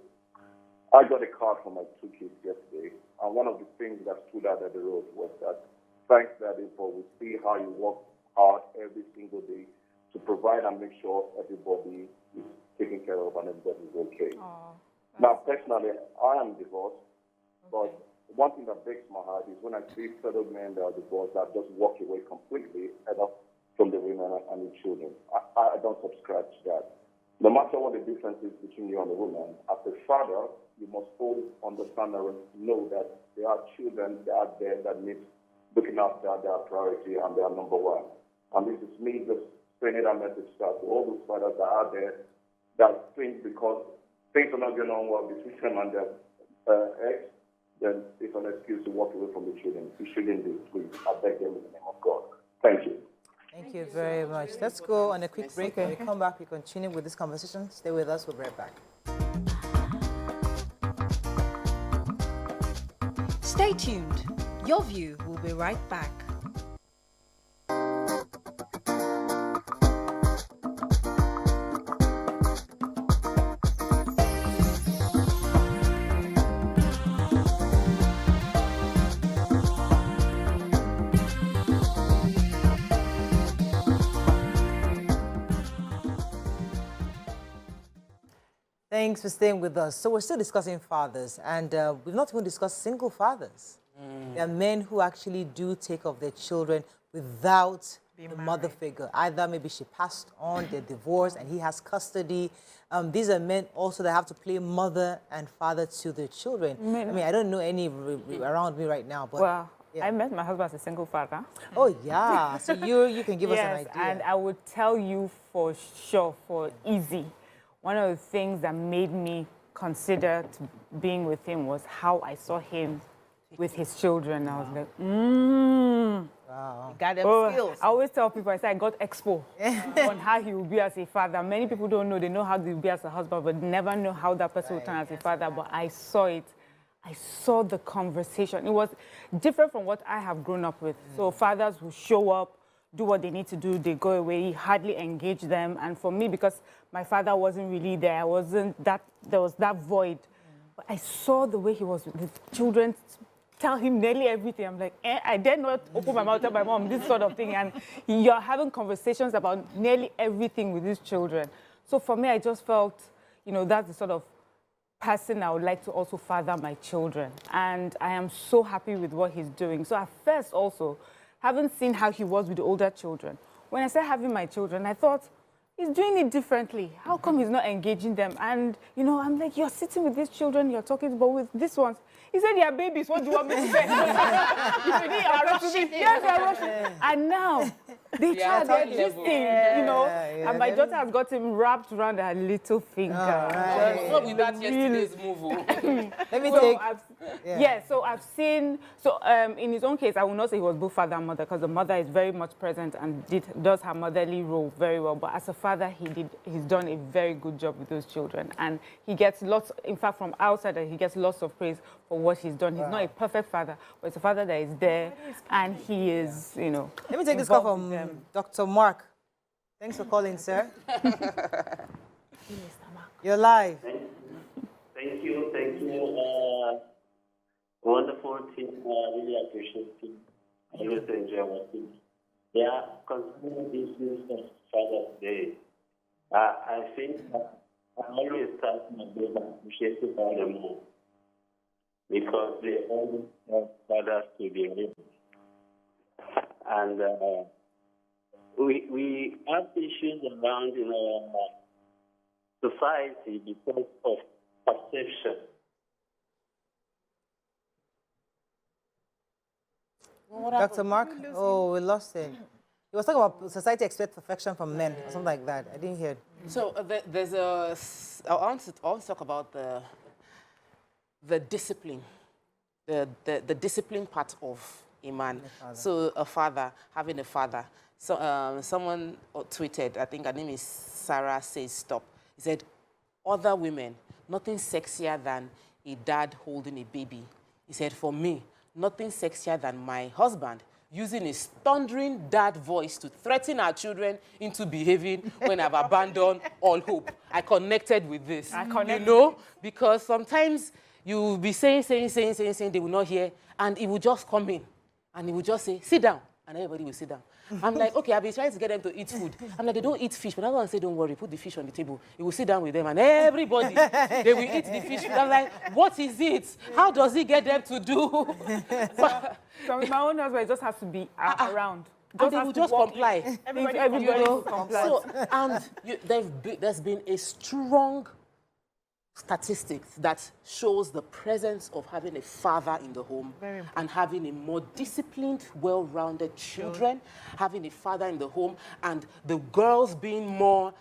I got a card from my two kids yesterday, And one of the things that stood out at the road was that, thanks, Daddy, for we see how you work hard every single day to provide and make sure everybody is taken care of and everybody is okay. Now, personally, I am divorced, but one thing that breaks my heart is when I see fellow men that are divorced that just walk away completely from the women and the children. I don't subscribe to that. No matter what the difference is between you and the woman, as a father, you must always understand and know that there are children that are there that need looking after, their priority and their number one. And this is me just sending that message to all those fathers that are there that think because things are not going on well between them and their ex, then it's an excuse to walk away from the children. You shouldn't do, please. I beg them in the name of God. Thank you. Thank you very much. Let's go on a quick break. When we come back, we continue with this conversation. Stay with us. We'll be right back. Stay tuned. Your View will be right back. Thanks for staying with us. So we're still discussing fathers, and we've not even discussed single fathers. There are men who actually do take of their children without the mother figure. Either maybe she passed on, they're divorced, and he has custody. These are men also that have to play mother and father to their children. I mean, I don't know any around me right now, but... Well, yeah. I met my husband as a single father. Oh, yeah. So you can give us an idea. And I would tell you for sure, for easy, one of the things that made me consider being with him was how I saw him with his children. I was like, Wow. Got them skills. I always tell people, I say I got expo on how he will be as a father. Many people don't know. They know how he will be as a husband, but never know how that person will turn as a father. But I saw it. I saw the conversation. It was different from what I have grown up with. So fathers will show up, do what they need to do, they go away, he hardly engage them. And for me, because my father wasn't really there, there was that void. But I saw the way he was with his children, tell him nearly everything. I'm like, I dare not open my mouth, tell my mom this sort of thing. And you're having conversations about nearly everything with his children. So for me, I just felt, that's the sort of person I would like to also father my children. And I am so happy with what he's doing. So at first also, having seen how he was with the older children, when I said having my children, I thought, he's doing it differently. How come he's not engaging them? And, I'm like, you're sitting with these children, you're talking, but with these ones, he said, yeah, babies, what do you want me to say? Yes, I rushing. And now, they try their gisting, and my daughter has got him wrapped around her little finger. Right. What with that yesterday's move? Let me so I've seen, in his own case, I will not say he was both father and mother, because the mother is very much present and does her motherly role very well. But as a father, he's done a very good job with those children. And he gets lots, in fact, from outside, he gets lots of praise for what he's done. He's not a perfect father, but it's a father that is there, and he is, Let me take this call from Dr. Mark. Thanks for calling, sir. You're live. Thank you. Wonderful team. Really appreciate it. I always enjoy watching. Yeah, concerning this news of Father's Day, I think I always start my day by appreciating all the more, because they always have fathers to be with. And we have issues around in our society because of perception. Dr. Mark? Oh, we lost him. He was talking about society expects perfection from men, or something like that. I didn't hear it. So I want to talk about the discipline, the discipline part of a man. So a father, having a father. So someone tweeted, I think her name is Sarah Says Stop. He said, other women, nothing sexier than a dad holding a baby. He said, for me, nothing sexier than my husband using his thundering dad voice to threaten our children into behaving when I've abandoned all hope. I connected with this. Because sometimes you will be saying, they will not hear, and he will just come in, and he will just say, sit down, and everybody will sit down. I'm like, okay, I've been trying to get them to eat food. I'm like, they don't eat fish, but I want to say, don't worry, put the fish on the table. He will sit down with them, and everybody, they will eat the fish. I'm like, what is it? How does he get them to do? So with my own husband, it just has to be around. And they will just comply. Everybody comply. So, and there's been a strong statistics that shows the presence of having a father in the home and having a more disciplined, well-rounded children, having a father in the home, and the girls being more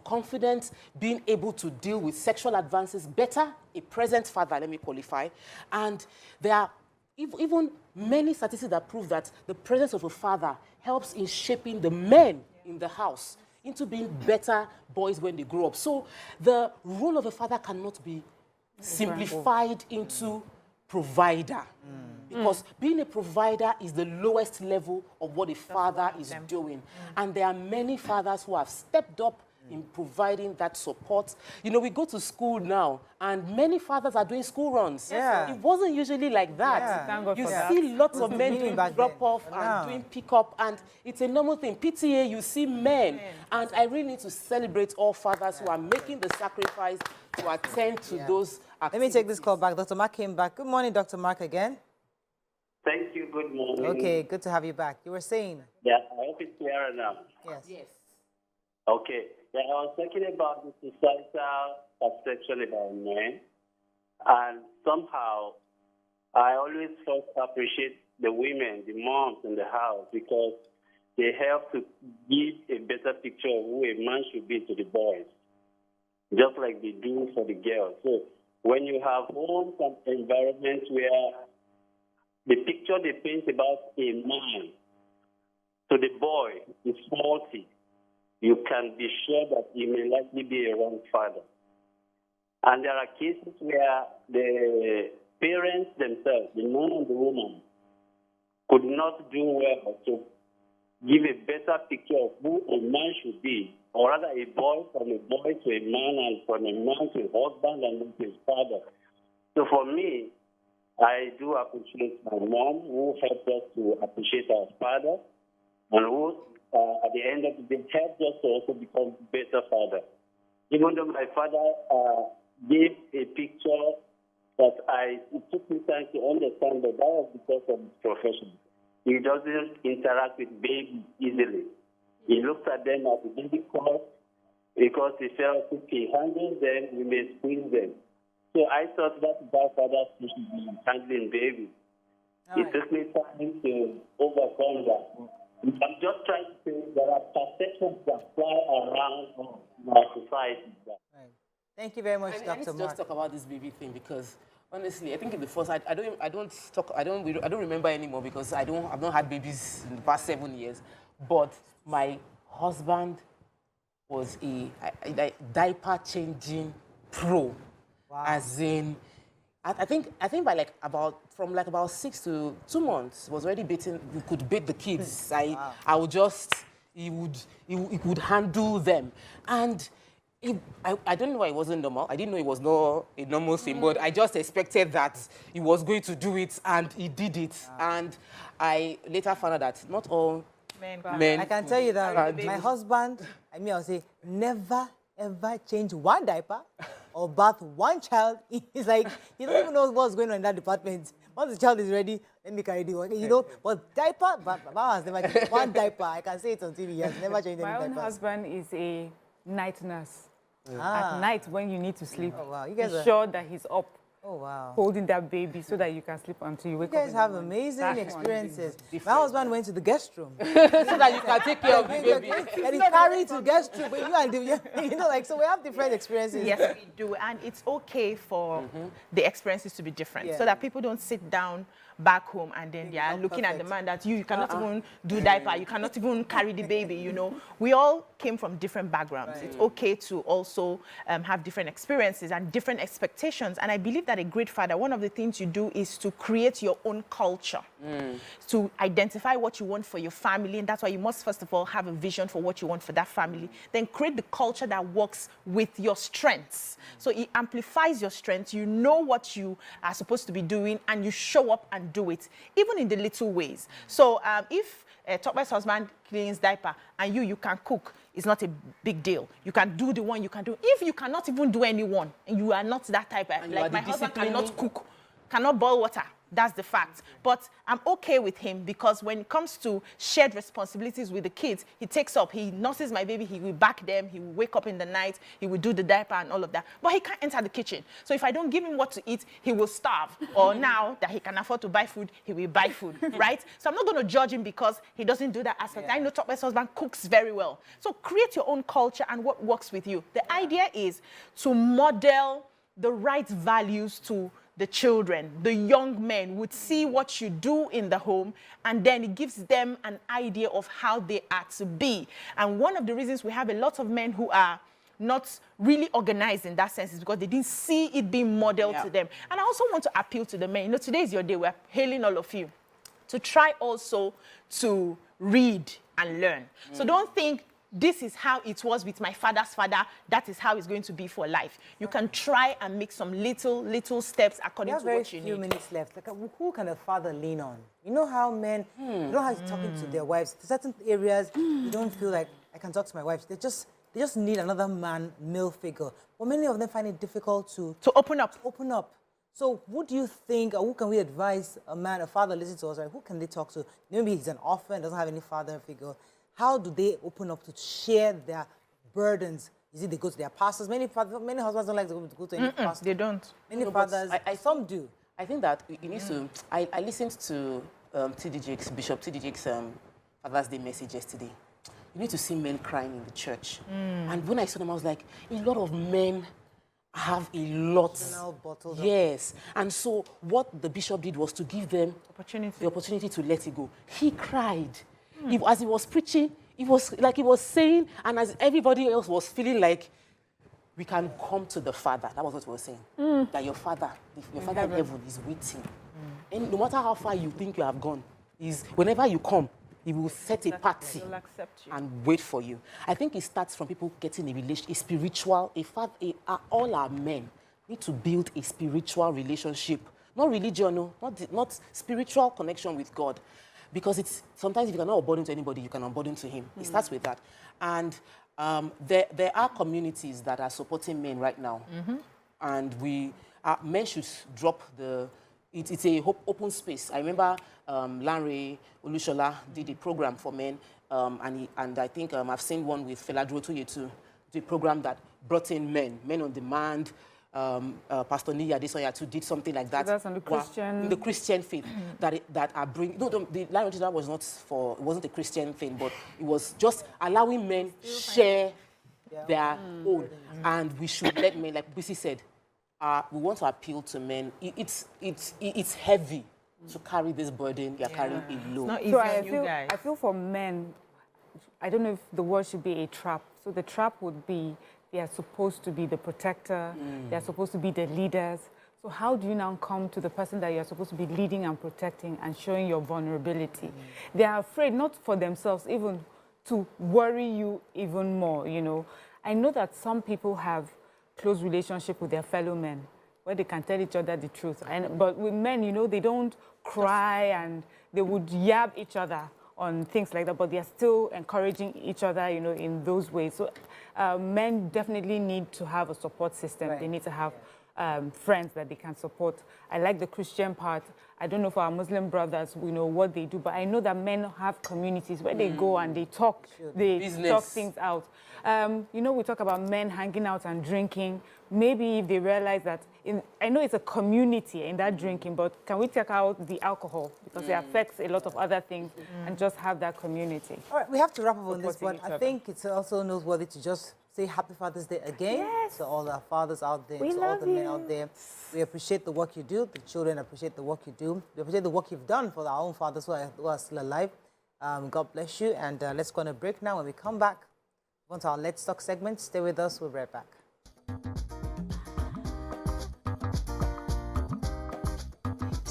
confident, being able to deal with sexual advances better, a present father, let me qualify. And there are even many statistics that prove that the presence of a father helps in shaping the men in the house into being better boys when they grow up. So the role of a father cannot be simplified into provider. Because being a provider is the lowest level of what a father is doing. And there are many fathers who have stepped up in providing that support. You know, we go to school now, and many fathers are doing school runs. It wasn't usually like that. Thank God You for that. see lots of men doing drop-off and doing pick-up, and it's a normal thing. PTA, you see men. And I really need to celebrate all fathers who are making the sacrifice to attend to those activities. Let me take this call back. Dr. Mark came back. Good morning, Dr. Mark, again. Thank you. Good morning. Okay, good to have you back. You were saying? Yeah, I hope it's clear now. Yes. Okay. Yeah, I was talking about the societal perception about men, and somehow I always first appreciate the women, the moms in the house, because they help to give a better picture of who a man should be to the boys, just like they do for the girls. So when you have homes and environments where the picture they paint about a man to the boy is faulty, you can be sure that he may likely be a wrong father. And there are cases where the parents themselves, the man and the woman, could not do well to give a better picture of who a man should be, or rather a boy from a boy to a man, and from a man to a husband and then to his father. So for me, I do appreciate my mom, who helped us to appreciate our father, and who at the end of the day, helped us to also become better father. Even though my father gave a picture that it took me time to understand, that was because of his profession. He doesn't interact with babies easily. He looks at them as a baby cause because he felt if he handles them, we may squeeze them. So I thought that's how fathers should be handling babies. It took me time to overcome that. I'm just trying to say there are perceptions that fly around our society. Right. Thank you very much, Dr. I need to Mark. just talk about this baby thing, because honestly, I think in the first, I don't remember anymore, because I've not had babies in the past 7 years. But my husband was a diaper changing pro. Wow. As in, I think by from about 6 to 2 months was already bathing. We could bathe the kids. I would just, he would handle them. And I don't know why it wasn't normal. I didn't know it was not a normal thing, but I just expected that he was going to do it, and he did it. And I later found out that not all men. I can tell you that my husband, I'll say, never, ever change one diaper or bath one child. He's like, he doesn't even know what's going on in that department. Once the child is ready, let me carry the one. You know, but diaper, Baba has never changed one diaper. I can say it on TV. He has never changed any diaper. My own husband is a night nurse. At night, when you need to sleep, he's sure that he's up. Oh, wow. Holding that baby so that you can sleep until you wake up. You guys have amazing experiences. My husband went to the guest room. So that you can take care of the baby. And he carried to guest room. But so we have different experiences. Yes, we do. And it's okay for the experiences to be different, so that people don't sit down back home and then they are looking at the man that you cannot even do diaper, you cannot even carry the baby, you know. We all came from different backgrounds. It's okay to also have different experiences and different expectations. And I believe that that a great father, one of the things you do is to create your own culture, to identify what you want for your family. And that's why you must, first of all, have a vision for what you want for that family. Then create the culture that works with your strengths. So it amplifies your strengths. You know what you are supposed to be doing, and you show up and do it, even in the little ways. So if Tokpe's husband cleans diaper and you can cook, it's not a big deal. You can do the one you can do. If you cannot even do any one, and you are not that type, like my husband cannot cook, cannot boil water. That's the fact. But I'm okay with him because when it comes to shared responsibilities with the kids, he takes up. He nurses my baby. He will back them. He will wake up in the night. He will do the diaper and all of that. But he can't enter the kitchen. So if I don't give him what to eat, he will starve. Or now that he can afford to buy food, he will buy food, right? So I'm not going to judge him because he doesn't do that aspect. I know Tokpe's husband cooks very well. So create your own culture and what works with you. The idea is to model the right values to the children. The young men would see what you do in the home, and then it gives them an idea of how they are to be. And one of the reasons we have a lot of men who are not really organized in that sense is because they didn't see it being modeled to them. And I also want to appeal to the men. You know, today is your day. We're hailing all of you to try also to read and learn. So don't think this is how it was with my father's father, that is how it's going to be for life. You can try and make some little steps according to what you need. We have very few minutes left. Like, who can a father lean on? You know how men, you know how he's talking to their wives. To certain areas, you don't feel like, I can talk to my wife. They just need another male figure. But many of them find it difficult to open up. So who do you think, or who can we advise a father listening to us, right? Who can they talk to? Maybe he's an orphan, doesn't have any father figure. How do they open up to share their burdens? Is it they go to their pastors? Many husbands don't like to go to any pastor. They don't. Many fathers, some do. I think that you need to. I listened to Bishop T.D. Jakes' Father's Day message yesterday. You need to see men crying in the church. And when I saw them, I was like, a lot of men have a lot. Yes. And so what the bishop did was to give them the opportunity to let it go. He cried. As he was preaching, it was like he was saying, and as everybody else was feeling like, we can come to the Father. That was what he was saying. That your Father in heaven is waiting. And no matter how far you think you have gone, whenever you come, he will set a party and wait for you. I think it starts from people getting all our men need to build a spiritual relationship. Not religion, not spiritual connection with God. Because sometimes if you cannot unburden to anybody, you can unburden to him. It starts with that. And there are communities that are supporting men right now. And men should drop it's a open space. I remember Lanre Olushola did a program for men. And I think I've seen one with Feladro Toye too. The program that brought in men on demand. Pastor Niya Adesoya did something like that. So that's on the Christian faith that are bringing. No, the language that was not it wasn't a Christian thing, but it was just allowing men share their own, and we should let men, like Bisi said, we want to appeal to men. It's heavy to carry this burden. You're carrying a load. So I feel for men, I don't know if the word should be a trap. So the trap would be, they are supposed to be the protector. They are supposed to be the leaders. So how do you now come to the person that you're supposed to be leading and protecting and showing your vulnerability? They are afraid, not for themselves, even to worry you even more, you know. I know that some people have close relationship with their fellow men where they can tell each other the truth. But with men, you know, they don't cry and they would yab each other on things like that, but they are still encouraging each other, you know, in those ways. So men definitely need to have a support system. Right. They need to have friends that they can support. I like the Christian part. I don't know for our Muslim brothers, we know what they do, but I know that men have communities where they go and they talk, talk things out. You know, we talk about men hanging out and drinking. Maybe if they realize that, I know it's a community in that drinking, but can we take out the alcohol? Because it affects a lot of other things and just have that community. All right, we have to wrap up on this, but I think it's also noteworthy to just say Happy Father's Day again to all our fathers out there, to all the men out there. We appreciate the work you do. The children appreciate the work you do. We appreciate the work you've done for our own fathers who are still alive. God bless you. And let's go on a break now. When we come back, on to our Let's Talk segment. Stay with us. We'll be right back.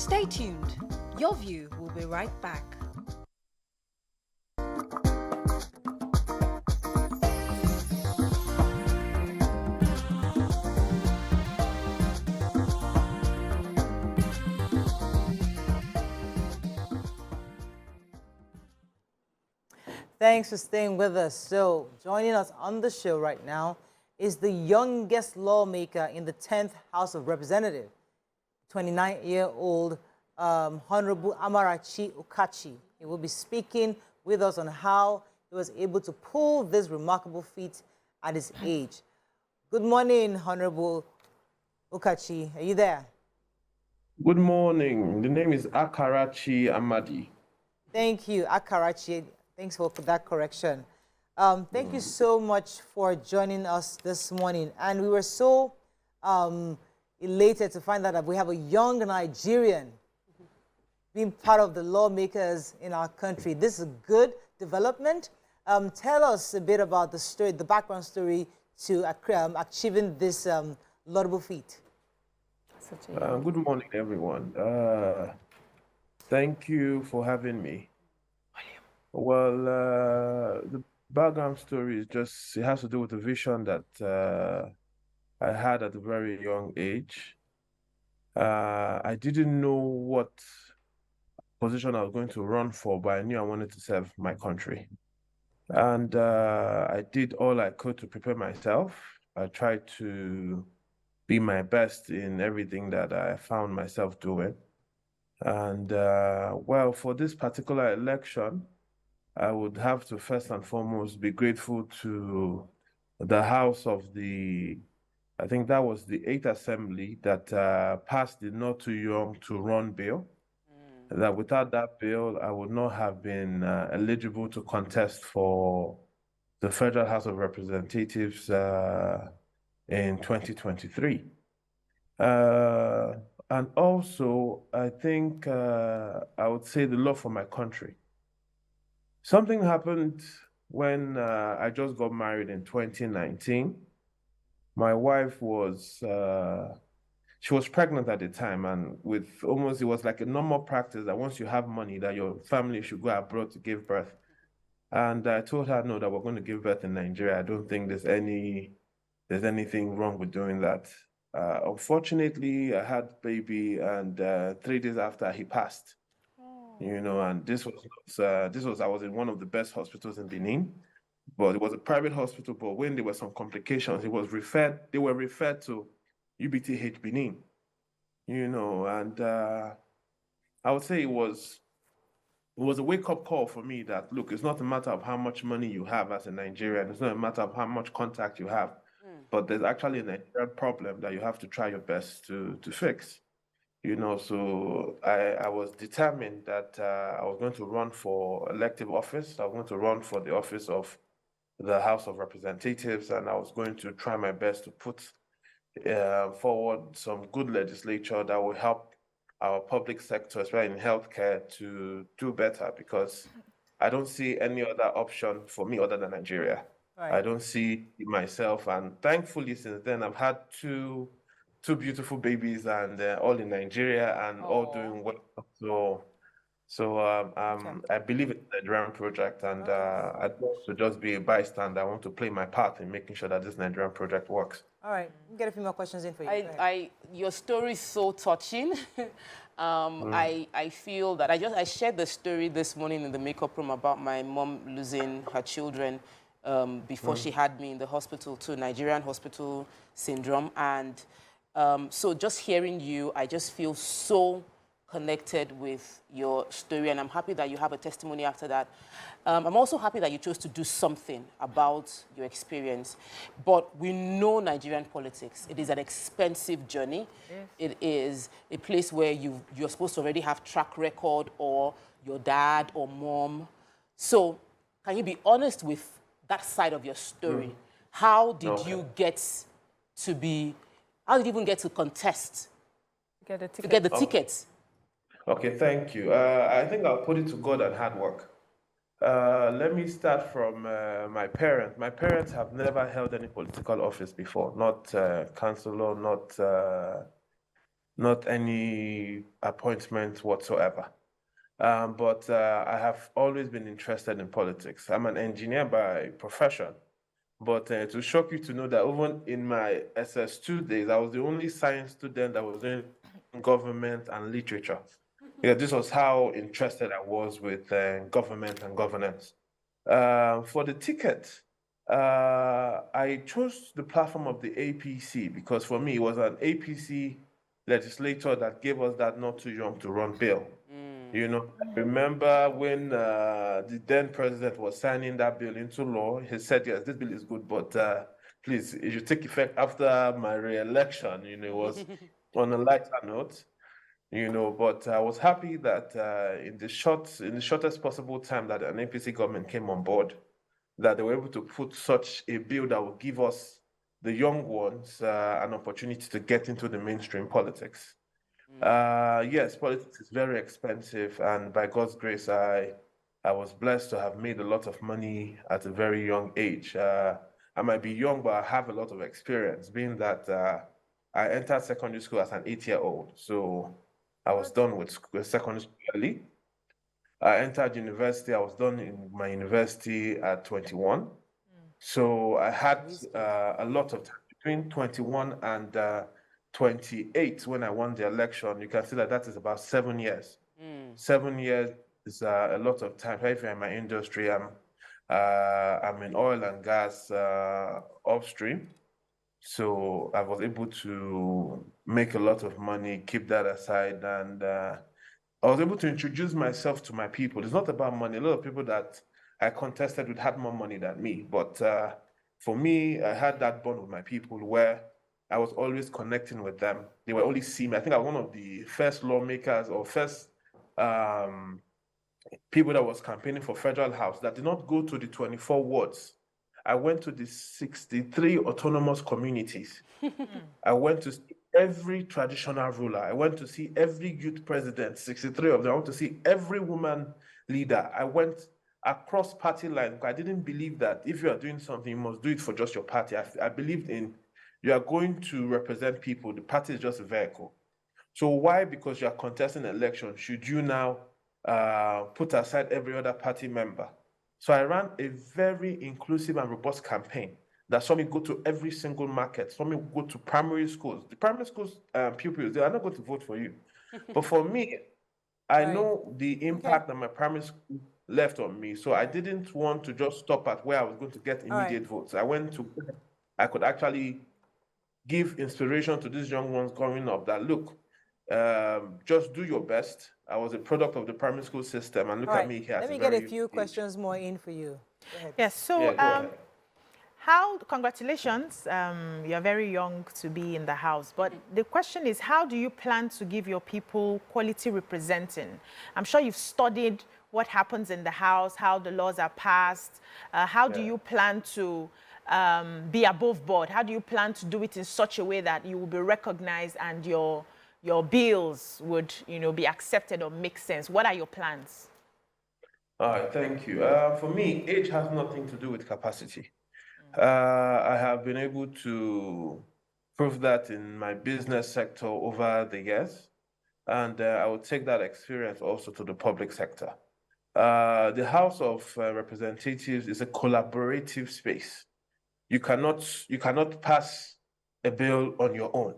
Stay tuned. Your View will be right back. Thanks for staying with us. So, joining us on the show right now is the youngest lawmaker in the 10th House of Representatives, 29-year-old Honorable Amarachi Okachi. He will be speaking with us on how he was able to pull this remarkable feat at his age. Good morning, Honorable Okachi. Are you there? Good morning. The name is Akarachi Amadi. Thank you, Akarachi. Thanks for that correction. Thank you so much for joining us this morning. And we were so elated to find out that we have a young Nigerian being part of the lawmakers in our country. This is a good development. Tell us a bit about the story, the background story to achieving this laudable feat. Good morning, everyone. Thank you for having me. Well, the background story is just, it has to do with the vision that I had at a very young age. I didn't know what position I was going to run for, but I knew I wanted to serve my country. And I did all I could to prepare myself. I tried to be my best in everything that I found myself doing. And well, for this particular election, I would have to first and foremost be grateful to the House of the, I think that was the 8th Assembly that passed the Not Too Young to Run bill. That without that bill, I would not have been eligible to contest for the Federal House of Representatives in 2023. And also, I think I would say the love for my country. Something happened when I just got married in 2019. My wife was, she was pregnant at the time, and with almost, it was like a normal practice that once you have money, that your family should go abroad to give birth. And I told her, no, that we're going to give birth in Nigeria. I don't think there's anything wrong with doing that. Unfortunately, I had baby, and 3 days after, he passed. You know, and this was I was in one of the best hospitals in Benin, but it was a private hospital. But when there were some complications, they were referred to UBTH Benin. You know, and I would say it was a wake-up call for me that, look, it's not a matter of how much money you have as a Nigerian. It's not a matter of how much contact you have, but there's actually a Nigerian problem that you have to try your best to fix. You know, so I was determined that I was going to run for elective office. I was going to run for the office of the House of Representatives, and I was going to try my best to put forward some good legislature that will help our public sector, especially in healthcare, to do better, because I don't see any other option for me other than Nigeria. Right. I don't see myself, and thankfully since then I've had two beautiful babies, and all in Nigeria, and all doing well. So I believe in the Nigerian project, and I don't want to just be a bystander. I want to play my part in making sure that this Nigerian project works. All right, we'll get a few more questions in for you. Your story is so touching. I feel that I shared the story this morning in the makeup room about my mom losing her children before she had me in the hospital to Nigerian hospital syndrome. And so just hearing you, I just feel so connected with your story, and I'm happy that you have a testimony after that. I'm also happy that you chose to do something about your experience. But we know Nigerian politics. It is an expensive journey. Yes. It is a place where you're supposed to already have track record, or your dad or mom. So can you be honest with that side of your story? How did you get to be, how did you even get to contest? Get the ticket. To get the tickets? Okay, thank you. I think I'll put it to God and hard work. Let me start from my parents. My parents have never held any political office before, not councillor, not not any appointment whatsoever. But I have always been interested in politics. I'm an engineer by profession, but to shock you to know that even in my SS2 days, I was the only science student that was doing government and literature. Yeah, this was how interested I was with government and governance. For the ticket, I chose the platform of the APC because for me, it was an APC legislator that gave us that not too young to run bill. You know, I remember when the then president was signing that bill into law, he said, yes, this bill is good, but please, it should take effect after my re-election. You know, it was on a lighter note, you know, but I was happy that in the shortest possible time that an APC government came on board, that they were able to put such a bill that would give us, the young ones, an opportunity to get into the mainstream politics. Yes, politics is very expensive, and by God's grace, I was blessed to have made a lot of money at a very young age. I might be young, but I have a lot of experience, being that I entered secondary school as an 8-year-old. So I was done with secondary school early. I entered university. I was done in my university at 21. So I had a lot of time between 21 and 28 when I won the election. You can see that that is about 7 years. 7 years is a lot of time. If you're in my industry, I'm in oil and gas upstream. So I was able to make a lot of money, keep that aside, and I was able to introduce myself to my people. It's not about money. A lot of people that I contested with had more money than me. But for me, I had that bond with my people where I was always connecting with them. They were only seeing me. I think I was one of the first lawmakers or first people that was campaigning for federal house that did not go to the 24 wards. I went to the 63 autonomous communities. I went to see every traditional ruler. I went to see every youth president, 63 of them. I went to see every woman leader. I went across party lines. I didn't believe that if you are doing something, you must do it for just your party. I believed in you are going to represent people. The party is just a vehicle. So why, because you are contesting an election, should you now put aside every other party member? So I ran a very inclusive and robust campaign that saw me go to every single market, saw me go to primary schools. The primary schools pupils, they are not going to vote for you. But for me, I know the impact that my primary school left on me. So I didn't want to just stop at where I was going to get immediate votes. I went to where I could actually give inspiration to these young ones growing up that, look, just do your best. I was a product of the primary school system, and look at me here. Let me get a few questions more in for you. Go ahead. Yes, so Yeah, go ahead. congratulations, you're very young to be in the House, but the question is, how do you plan to give your people quality representing? I'm sure you've studied what happens in the House, how the laws are passed. How do you plan to be above board? How do you plan to do it in such a way that you will be recognized and your bills would, be accepted or make sense? What are your plans? All right, thank you. For me, age has nothing to do with capacity. I have been able to prove that in my business sector over the years, and I will take that experience also to the public sector. The House of Representatives is a collaborative space. You cannot pass a bill on your own.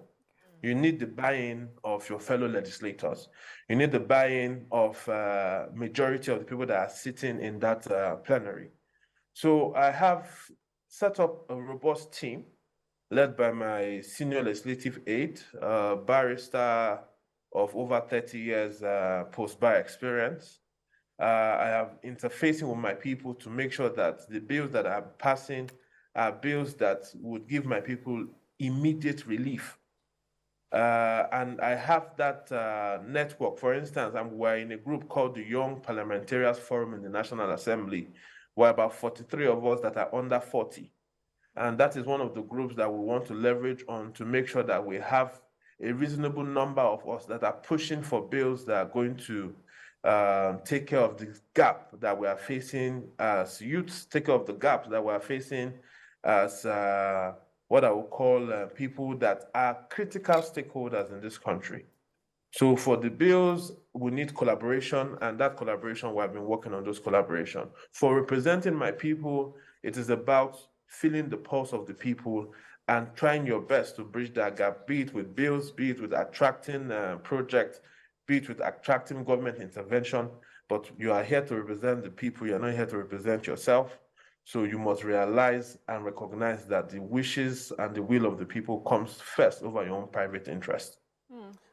You need the buy-in of your fellow legislators. You need the buy-in of majority of the people that are sitting in that plenary. So I have set up a robust team led by my senior legislative aide, barrister of over 30 years post-bar experience. I have interfacing with my people to make sure that the bills that I'm passing are bills that would give my people immediate relief. And I have that network. For instance, we're in a group called the Young Parliamentarians Forum in the National Assembly, where about 43 of us that are under 40. And that is one of the groups that we want to leverage on to make sure that we have a reasonable number of us that are pushing for bills that are going to take care of the gap that we are facing as youths, take care of the gaps that we are facing as what I would call people that are critical stakeholders in this country. So for the bills, we need collaboration, and that collaboration, we have been working on those collaboration. For representing my people, it is about feeling the pulse of the people and trying your best to bridge that gap, be it with bills, be it with attracting projects, be it with attracting government intervention. But you are here to represent the people, you're not here to represent yourself. So you must realize and recognize that the wishes and the will of the people comes first over your own private interest.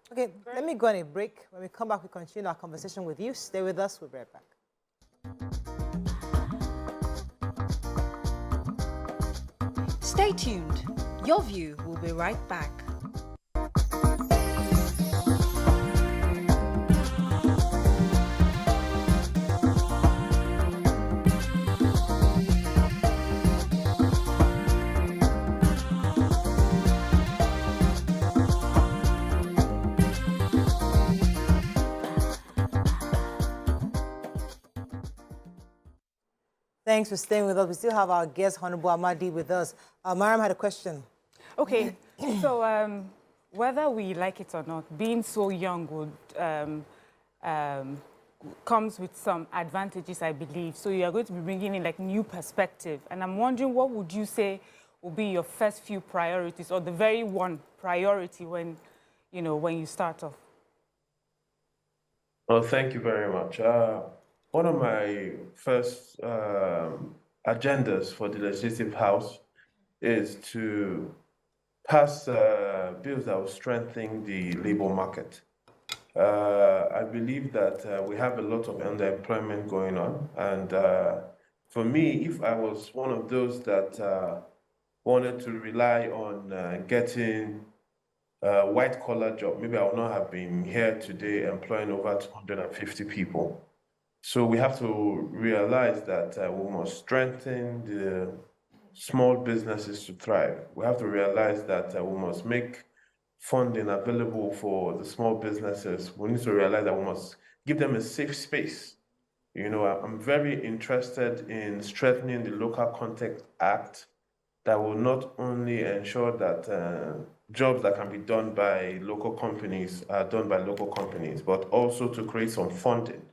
Okay, let me go on a break. When we come back, we continue our conversation with you. Stay with us. We'll be right back. Stay tuned. Your View will be right back. Thanks for staying with us. We still have our guest, Honorable Amadi, with us. Mariam had a question. Okay, so whether we like it or not, being so young would comes with some advantages, I believe. So you are going to be bringing in like new perspective, and I'm wondering what would you say will be your first few priorities, or the very one priority when you start off? Well, thank you very much. One of my first agendas for the Legislative House is to pass bills that will strengthen the labor market. I believe that we have a lot of underemployment going on, and for me, if I was one of those that wanted to rely on getting a white-collar job, maybe I would not have been here today employing over 250 people. So we have to realize that we must strengthen the small businesses to thrive. We have to realize that we must make funding available for the small businesses. We need to realize that we must give them a safe space. I'm very interested in strengthening the Local Content Act that will not only ensure that jobs that can be done by local companies are done by local companies, but also to create some funding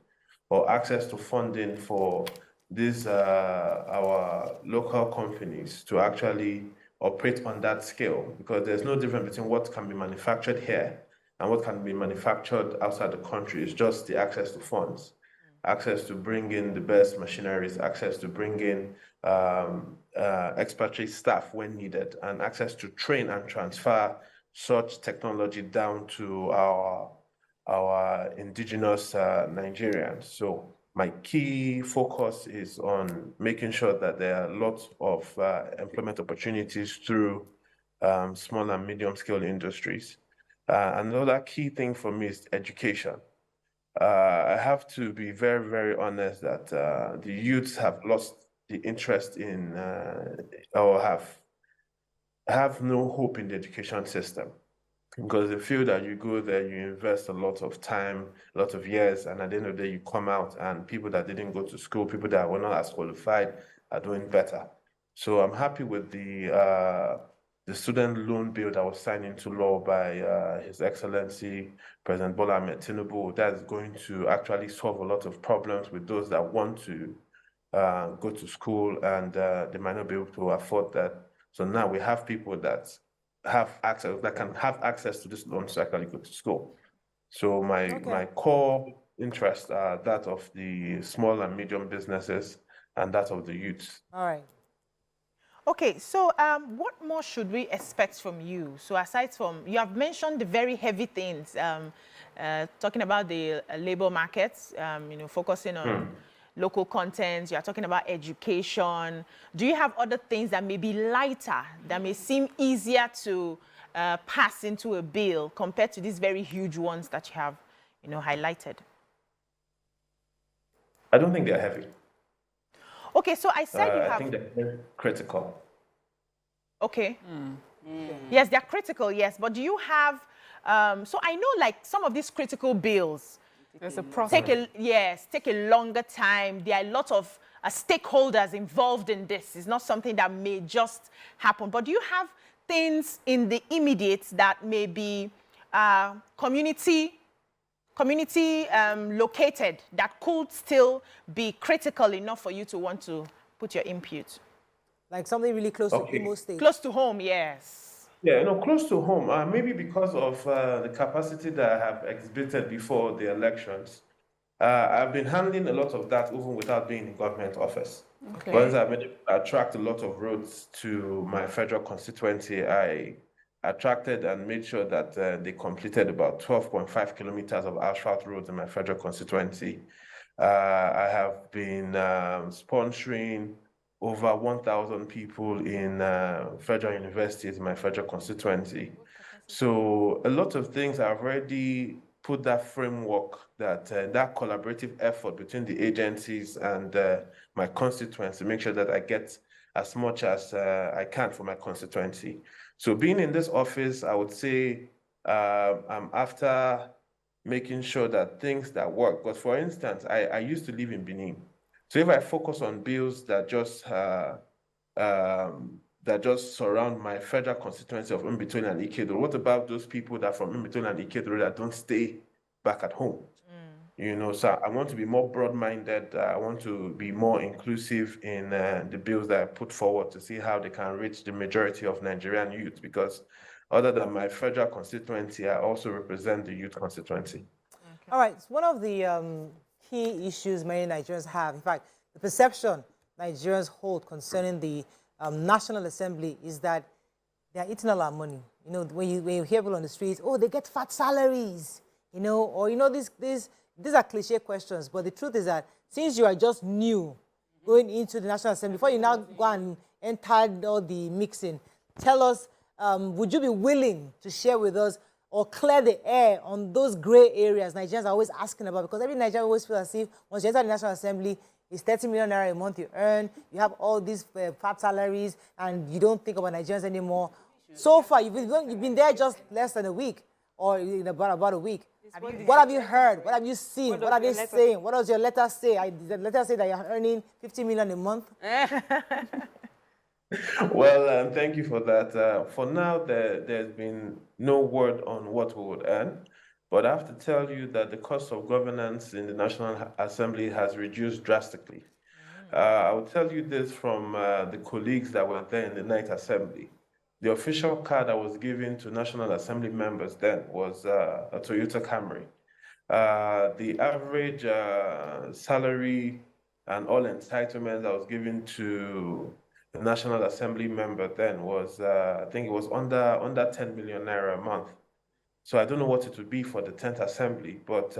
or access to funding for these our local companies to actually operate on that scale, because there's no difference between what can be manufactured here and what can be manufactured outside the country. It's just the access to funds, access to bring in the best machineries, access to bring in expatriate staff when needed, and access to train and transfer such technology down to our indigenous Nigerians. So my key focus is on making sure that there are lots of employment opportunities through small and medium scale industries. Another key thing for me is education. I have to be very, very honest that the youths have lost the interest in or have no hope in the education system, because they feel that you go there, you invest a lot of time, a lot of years, and at the end of the day, you come out and people that didn't go to school, people that were not as qualified are doing better. So I'm happy with the student loan bill that was signed into law by His Excellency President Bola Ahmed Tinubu. That's going to actually solve a lot of problems with those that want to go to school and they might not be able to afford that. So now we have people that can have access to this loan to actually go to school. So my core interests are that of the small and medium businesses and that of the youth. All right. Okay, so what more should we expect from you? So aside from, you have mentioned the very heavy things, talking about the labor markets, focusing on local content, you're talking about education. Do you have other things that may be lighter, that may seem easier to pass into a bill compared to these very huge ones that you have, highlighted? I don't think they're heavy. Okay, so I said you have... I think they're very critical. Okay. Yes, they're critical, yes. But do you have... so I know, like, some of these critical bills... There's a process. Take a longer time. There are a lot of stakeholders involved in this. It's not something that may just happen. But do you have things in the immediate that may be community located that could still be critical enough for you to want to put your input? Like something really close to Okay. Imo State. Close to home, yes. Yeah, no, close to home. Maybe because of the capacity that I have exhibited before the elections. I've been handling a lot of that even without being in government office. Okay. Once I've been able to attract a lot of roads to my federal constituency, I attracted and made sure that they completed about 12.5 kilometers of asphalt roads in my federal constituency. I have been sponsoring over 1,000 people in federal universities in my federal constituency. So a lot of things I've already put that framework, that collaborative effort between the agencies and my constituents to make sure that I get as much as I can for my constituency. So being in this office, I would say I'm after making sure that things that work. Because for instance, I used to live in Benin. So if I focus on bills that just surround my federal constituency of Mbitoli and Ikedo, what about those people that from Mbitoli and Ikedo that don't stay back at home? You know, so I want to be more broad-minded. I want to be more inclusive in the bills that I put forward to see how they can reach the majority of Nigerian youth, because other than my federal constituency, I also represent the youth constituency. Okay. All right, one of the key issues many Nigerians have, in fact, the perception Nigerians hold concerning the National Assembly is that they are eating all our money. You know, when you hear people on the streets, oh, they get fat salaries, you know, or, you know, these are cliche questions, but the truth is that since you are just new going into the National Assembly, before you now go and enter all the mixing, tell us, would you be willing to share with us or clear the air on those gray areas Nigerians are always asking about? Because every Nigerian always feels as if once you enter the National Assembly, it's 30 million naira a month you earn, you have all these fat salaries, and you don't think about Nigerians anymore. So far, you've been there just less than a week, or in about a week. What have you heard? What have you seen? What are they saying? What does your letter say? Did the letter say that you're earning 50 million a month? Well, thank you for that. For now, there's been no word on what we would earn, but I have to tell you that the cost of governance in the National Assembly has reduced drastically. I will tell you this from the colleagues that were there in the night assembly. The official car that was given to National Assembly members then was a Toyota Camry. The average salary and all entitlements that was given to the National Assembly member then was, I think it was under 10 million naira a month. So I don't know what it would be for the 10th Assembly, but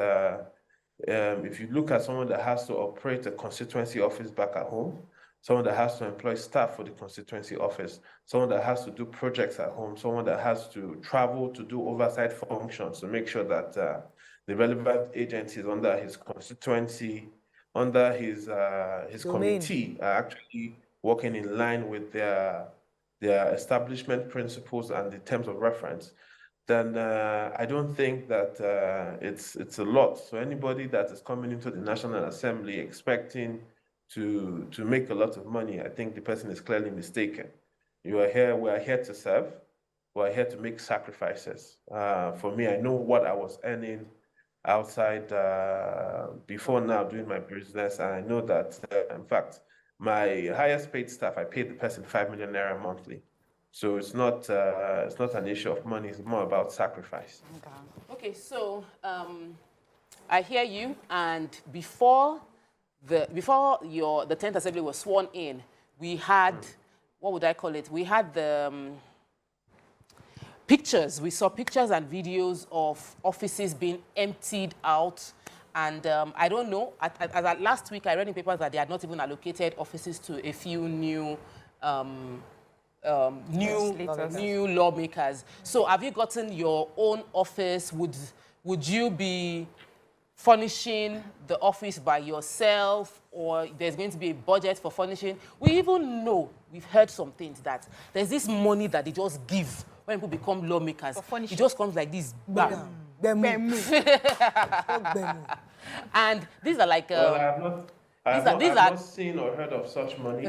if you look at someone that has to operate a constituency office back at home, someone that has to employ staff for the constituency office, someone that has to do projects at home, someone that has to travel to do oversight functions to make sure that the relevant agencies under his constituency, under his committee are actually working in line with their establishment principles and the terms of reference, then I don't think that it's a lot. So anybody that is coming into the National Assembly expecting to make a lot of money, I think the person is clearly mistaken. We are here to serve. We are here to make sacrifices. For me, I know what I was earning outside before now doing my business, and I know that, in fact, my highest paid staff, I paid the person 5 million naira monthly. So it's not an issue of money, it's more about sacrifice. Okay, so I hear you, and before the 10th Assembly was sworn in, we had, what would I call it? We had the pictures. We saw pictures and videos of offices being emptied out. And I don't know, last week I read in papers that they had not even allocated offices to a few new lawmakers. So have you gotten your own office? Would you be furnishing the office by yourself, or there's going to be a budget for furnishing? We even know, we've heard some things, that there's this money that they just give when people become lawmakers. It just comes like this, bam. And these are like... Well, I've these are not seen or heard of such money.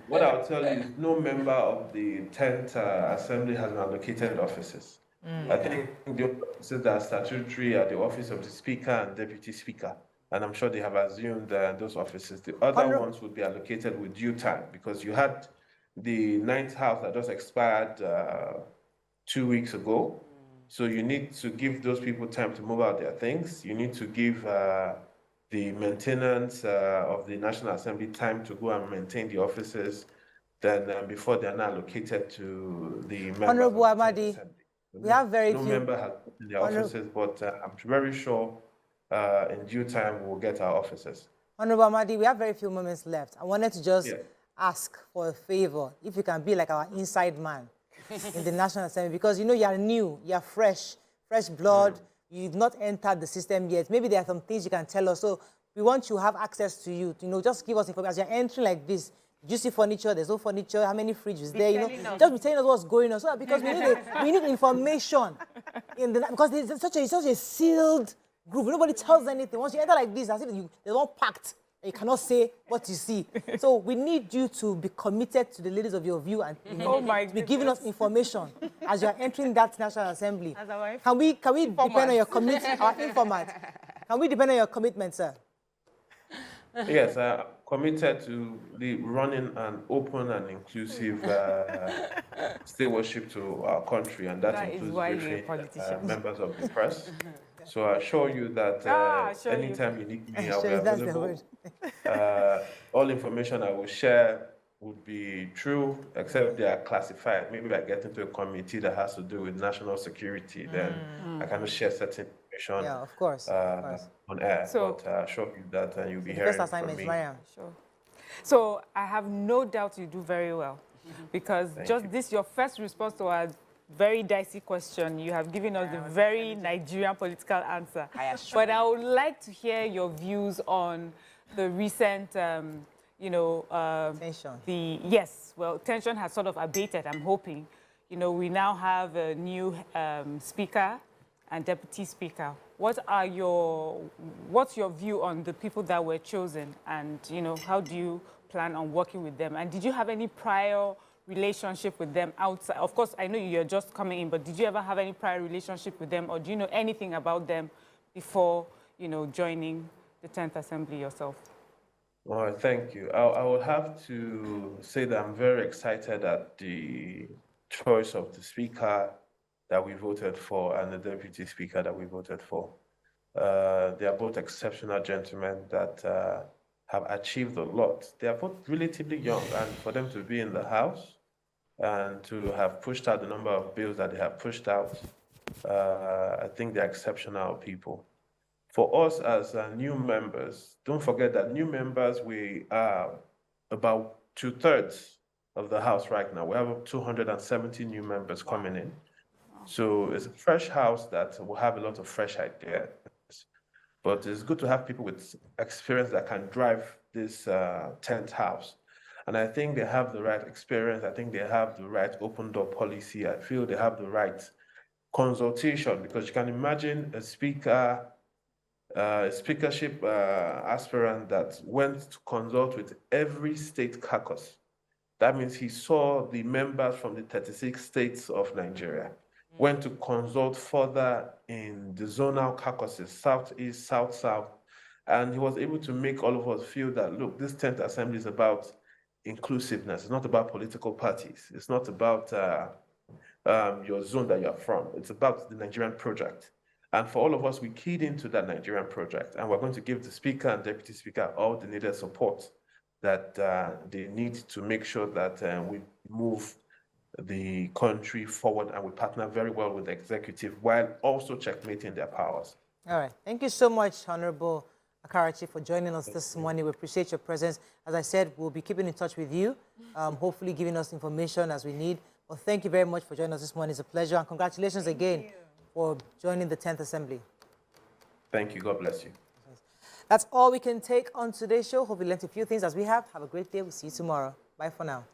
What I'll tell you is no member of the 10th Assembly has been allocated offices. I think the offices that are statutory are the office of the Speaker and Deputy Speaker. And I'm sure they have assumed those offices. The other ones would be allocated with due time, because you had the 9th House that just expired 2 weeks ago. So you need to give those people time to move out their things. You need to give the maintenance of the National Assembly time to go and maintain the offices, then before they're now allocated to the members. Honorable of the Amadi, Assembly. we have very no few. member has in their offices, but I'm very sure in due time we'll get our offices. Honorable Amadi, we have very few moments left. I wanted to just ask for a favor, if you can be like our inside man in the National Assembly, because you know you're new, you're fresh blood, you've not entered the system yet. Maybe there are some things you can tell us. So we want to have access to you. You know, just give us information. As you're entering like this, did you see furniture? There's no furniture. How many fridges there? You know, just be telling us what's going on. So that, because we need information because there's such a sealed group. Nobody tells anything. Once you enter like this, as if they're all packed. You cannot say what you see. So we need you to be committed to the ladies of your view and be giving us information as you are entering that National Assembly. As a wife? Can we depend on your commitment, our informant? Can we depend on your commitment, sir? Yes, I'm committed to running an open and inclusive stewardship to our country, and that includes briefing members of the press. So I assure you that anytime you need me, I'll be available. All information I will share would be true, except they are classified. Maybe I get into a committee that has to do with national security, then I cannot share certain information of course. On air. So, but I assure you that you'll be hearing from me. Sure. So I have no doubt you do very well, because this your first response to our very dicey question. You have given us a very Nigerian political answer. But I would like to hear your views on the recent, tension. Tension has sort of abated, I'm hoping. You know, we now have a new speaker and deputy speaker. What's your view on the people that were chosen, and how do you plan on working with them? And did you have any prior relationship with them outside? Of course, I know you're just coming in, but did you ever have any prior relationship with them, or do you know anything about them before, joining the 10th Assembly yourself? Well, thank you. I would have to say that I'm very excited at the choice of the speaker that we voted for and the deputy speaker that we voted for. They are both exceptional gentlemen that have achieved a lot. They are both relatively young, and for them to be in the House and to have pushed out the number of bills that they have pushed out, I think they're exceptional people. For us as new members, don't forget that new members, we are about 2/3 of the House right now. We have 270 new members coming in. So it's a fresh House that will have a lot of fresh ideas. But it's good to have people with experience that can drive this 10th House. And I think they have the right experience. I think they have the right open door policy. I feel they have the right consultation, because you can imagine a speakership aspirant that went to consult with every state caucus. That means he saw the members from the 36 states of Nigeria, went to consult further in the zonal caucuses, Southeast, South, and he was able to make all of us feel that, look, this 10th Assembly is about inclusiveness. It's not about political parties. It's not about your zone that you're from. It's about the Nigerian project. And for all of us, we keyed into that Nigerian project, and we're going to give the speaker and deputy speaker all the needed support that they need to make sure that we move the country forward, and we partner very well with the executive while also checkmating their powers. All right. Thank you so much, Honorable Akarachi, for joining us this morning. We appreciate your presence. As I said, we'll be keeping in touch with you, hopefully giving us information as we need. Well, thank you very much for joining us this morning. It's a pleasure, and congratulations again for joining the 10th Assembly. Thank you. God bless you. That's all we can take on today's show. Hope you learned a few things as we have. Have a great day. We'll see you tomorrow. Bye for now.